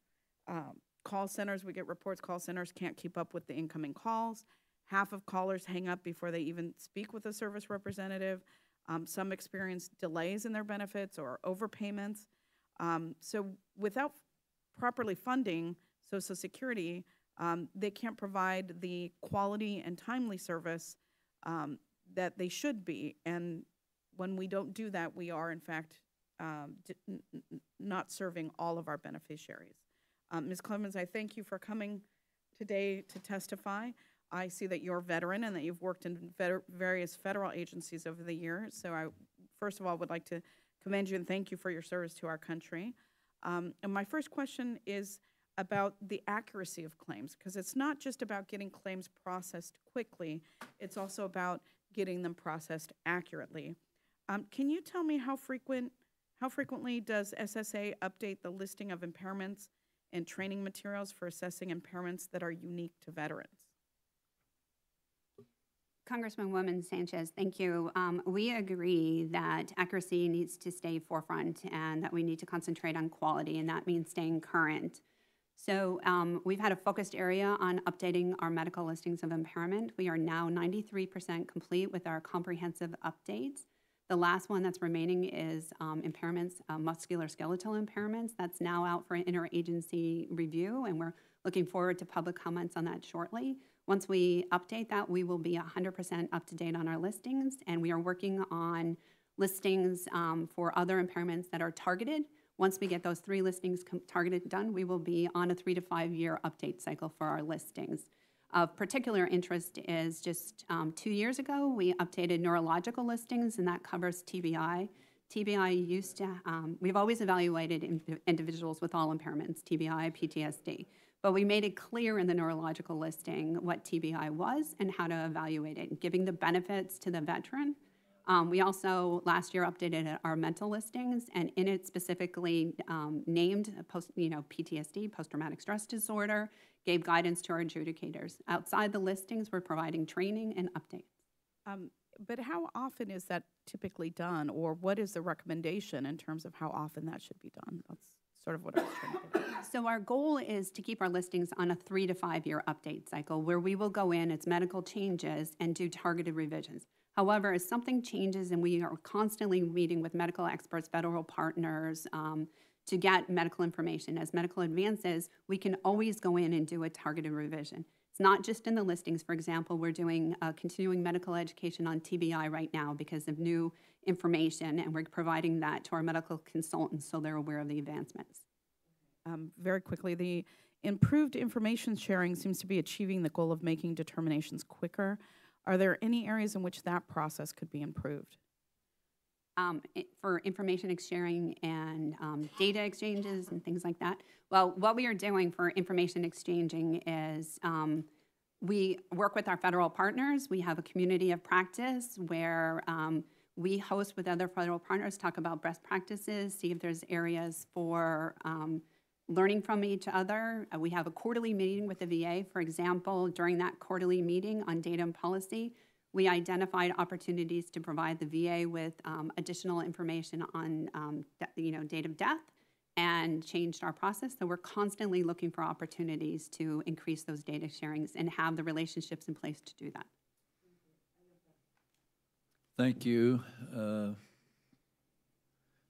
Call centers, we get reports, call centers can't keep up with the incoming calls. Half of callers hang up before they even speak with a service representative. Some experience delays in their benefits or overpayments. So without properly funding Social Security, they can't provide the quality and timely service that they should be. And when we don't do that, we are, in fact, not serving all of our beneficiaries. Ms. Clemens, I thank you for coming today to testify. I see that you're a veteran and that you've worked in various federal agencies over the years. So I, first of all, would like to commend you and thank you for your service to our country. And my first question is about the accuracy of claims, because it's not just about getting claims processed quickly, it's also about getting them processed accurately. Can you tell me how frequently does SSA update the listing of impairments and training materials for assessing impairments that are unique to veterans? Congresswoman Sanchez, thank you. We agree that accuracy needs to stay forefront and that we need to concentrate on quality, and that means staying current. So we've had a focused area on updating our medical listings of impairment. We are now 93% complete with our comprehensive updates. The last one that's remaining is impairments, musculoskeletal impairments. That's now out for interagency review, and we're looking forward to public comments on that shortly. Once we update that, we will be 100% up to date on our listings, and we are working on listings for other impairments that are targeted. Once we get those 3 listings targeted done, we will be on a 3 to 5 year update cycle for our listings. Of particular interest is just 2 years ago, we updated neurological listings, and that covers TBI. TBI used to, we've always evaluated individuals with all impairments, TBI, PTSD. But we made it clear in the neurological listing what TBI was and how to evaluate it, giving the benefits to the veteran. We also last year updated our mental listings, and in it specifically named PTSD, post-traumatic stress disorder, gave guidance to our adjudicators. Outside the listings, we're providing training and updates. But how often is that typically done, or what is the recommendation in terms of how often that should be done? That's sort of what I was trying to get at. So our goal is to keep our listings on a 3 to 5 year update cycle where we will go in as medical changes and do targeted revisions. However, as something changes and we are constantly meeting with medical experts, federal partners, to get medical information. As medical advances, we can always go in and do a targeted revision. It's not just in the listings. For example, we're doing continuing medical education on TBI right now because of new information, and we're providing that to our medical consultants so they're aware of the advancements. Very quickly, the improved information sharing seems to be achieving the goal of making determinations quicker. Are there any areas in which that process could be improved? For information sharing and data exchanges and things like that. Well, what we are doing for information exchanging is we work with our federal partners. We have a community of practice where we host with other federal partners, talk about best practices, see if there's areas for learning from each other. We have a quarterly meeting with the VA. For example, during that quarterly meeting on data and policy, we identified opportunities to provide the VA with additional information on date of death and changed our process. So we're constantly looking for opportunities to increase those data sharings and have the relationships in place to do that. Thank you.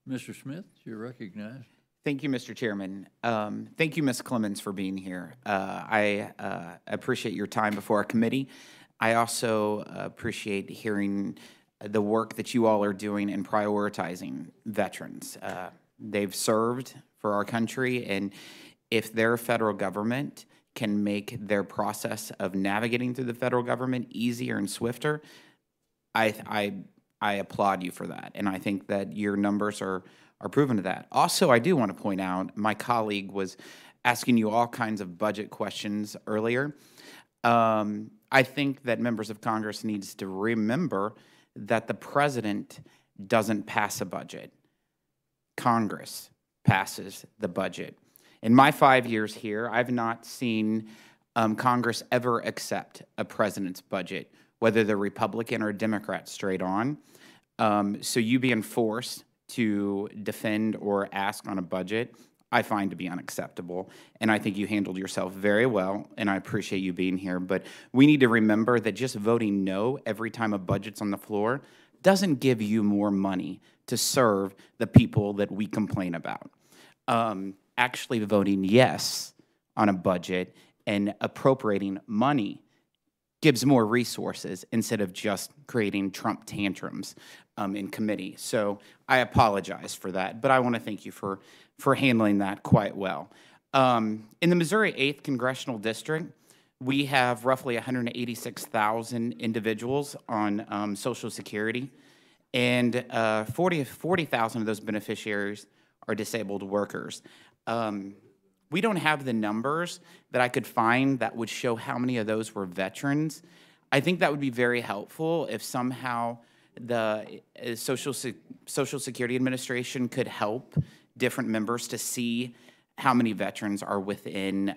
Mr. Smith, you're recognized. Thank you, Mr. Chairman. Thank you, Ms. Clemens, for being here. I appreciate your time before our committee. I also appreciate hearing the work that you all are doing in prioritizing veterans. They've served for our country, and if their federal government can make their process of navigating through the federal government easier and swifter, I applaud you for that, and I think that your numbers are proven to that. Also, I do want to point out, my colleague was asking you all kinds of budget questions earlier. I think that members of Congress needs to remember that the president doesn't pass a budget. Congress passes the budget. In my 5 years here, I've not seen Congress ever accept a president's budget, whether they're Republican or Democrat straight on. So you being forced to defend or ask on a budget, I find to be unacceptable, and I think you handled yourself very well, and I appreciate you being here. But we need to remember that just voting no every time a budget's on the floor doesn't give you more money to serve the people that we complain about. Actually voting yes on a budget and appropriating money gives more resources instead of just creating Trump tantrums in committee. So I apologize for that, but I want to thank you for handling that quite well. In the Missouri 8th Congressional District, we have roughly 186,000 individuals on Social Security, and 40,000 of those beneficiaries are disabled workers. We don't have the numbers that I could find that would show how many of those were veterans. I think that would be very helpful if somehow the Social Security Administration could help different members to see how many veterans are within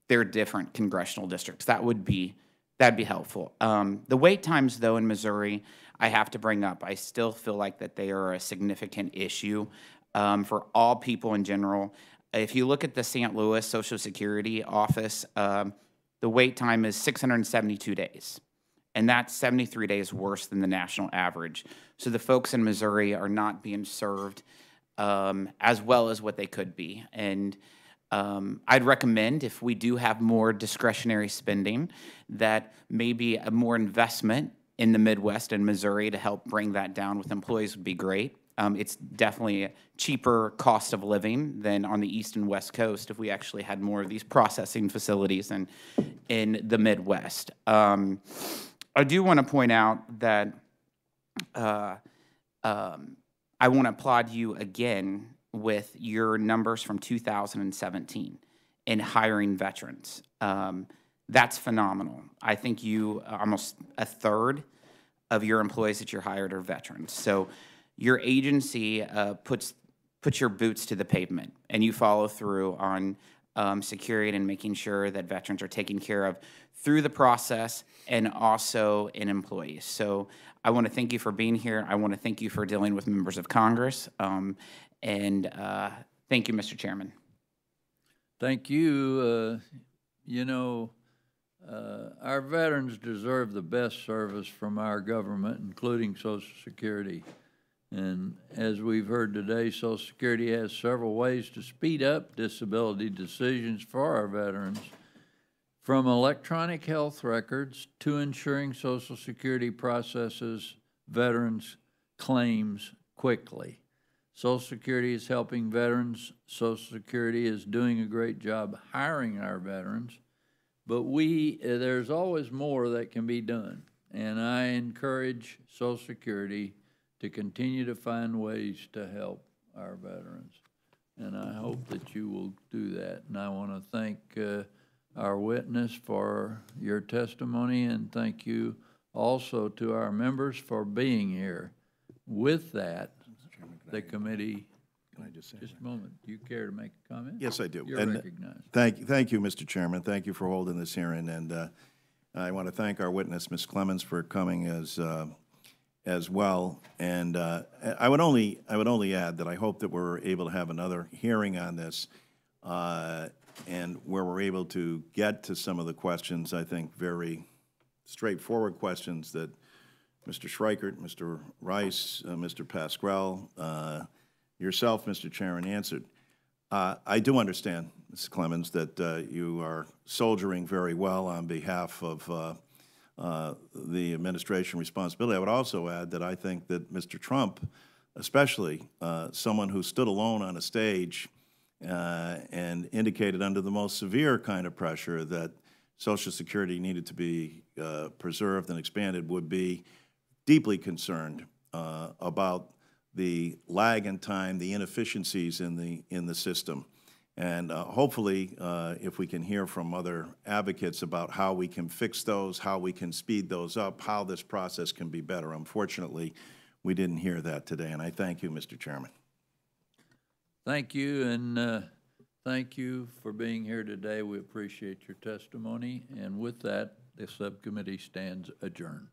their different congressional districts. That'd be helpful. The wait times, though, in Missouri, I have to bring up. I still feel like that they are a significant issue for all people in general. If you look at the St. Louis Social Security office, the wait time is 672 days, and that's 73 days worse than the national average. So the folks in Missouri are not being served as well as what they could be. And I'd recommend, if we do have more discretionary spending, that maybe a more investment in the Midwest and Missouri to help bring that down with employees would be great. It's definitely a cheaper cost of living than on the East and West Coast if we actually had more of these processing facilities in the Midwest. I do want to point out that I want to applaud you again with your numbers from 2017 in hiring veterans. That's phenomenal. I think you almost a third of your employees that you're hired are veterans. So your agency puts your boots to the pavement, and you follow through on security and making sure that veterans are taken care of through the process and also in employees. So I want to thank you for being here. I want to thank you for dealing with members of Congress. And thank you, Mr. Chairman. Thank you. You know, our veterans deserve the best service from our government, including Social Security. And as we've heard today, Social Security has several ways to speed up disability decisions for our veterans, from electronic health records to ensuring Social Security processes veterans' claims quickly. Social Security is helping veterans. Social Security is doing a great job hiring our veterans, but there's always more that can be done. And I encourage Social Security to continue to find ways to help our veterans. And I hope that you will do that. And I want to thank our witness for your testimony, and thank you also to our members for being here. With that, the committee, just a moment, do you care to make a comment? Yes, I do. You're And recognized. Thank you, Mr. Chairman. Thank you for holding this hearing. And I want to thank our witness, Ms. Clemens, for coming as well. And I would only add that I hope that we're able to have another hearing on this, and where we're able to get to some of the questions, I think very straightforward questions that Mr. Schreikert, Mr. Rice, Mr. Pasquale, yourself, Mr. Chairman, answered. I do understand, Ms. Clemens, that you are soldiering very well on behalf of the administration responsibility. I would also add that I think that Mr. Trump, especially someone who stood alone on a stage and indicated under the most severe kind of pressure that Social Security needed to be preserved and expanded, would be deeply concerned about the lag in time, the inefficiencies in the system. And hopefully, if we can hear from other advocates about how we can fix those, how we can speed those up, how this process can be better. Unfortunately, we didn't hear that today, and I thank you, Mr. Chairman. Thank you, and thank you for being here today. We appreciate your testimony, and with that, the subcommittee stands adjourned.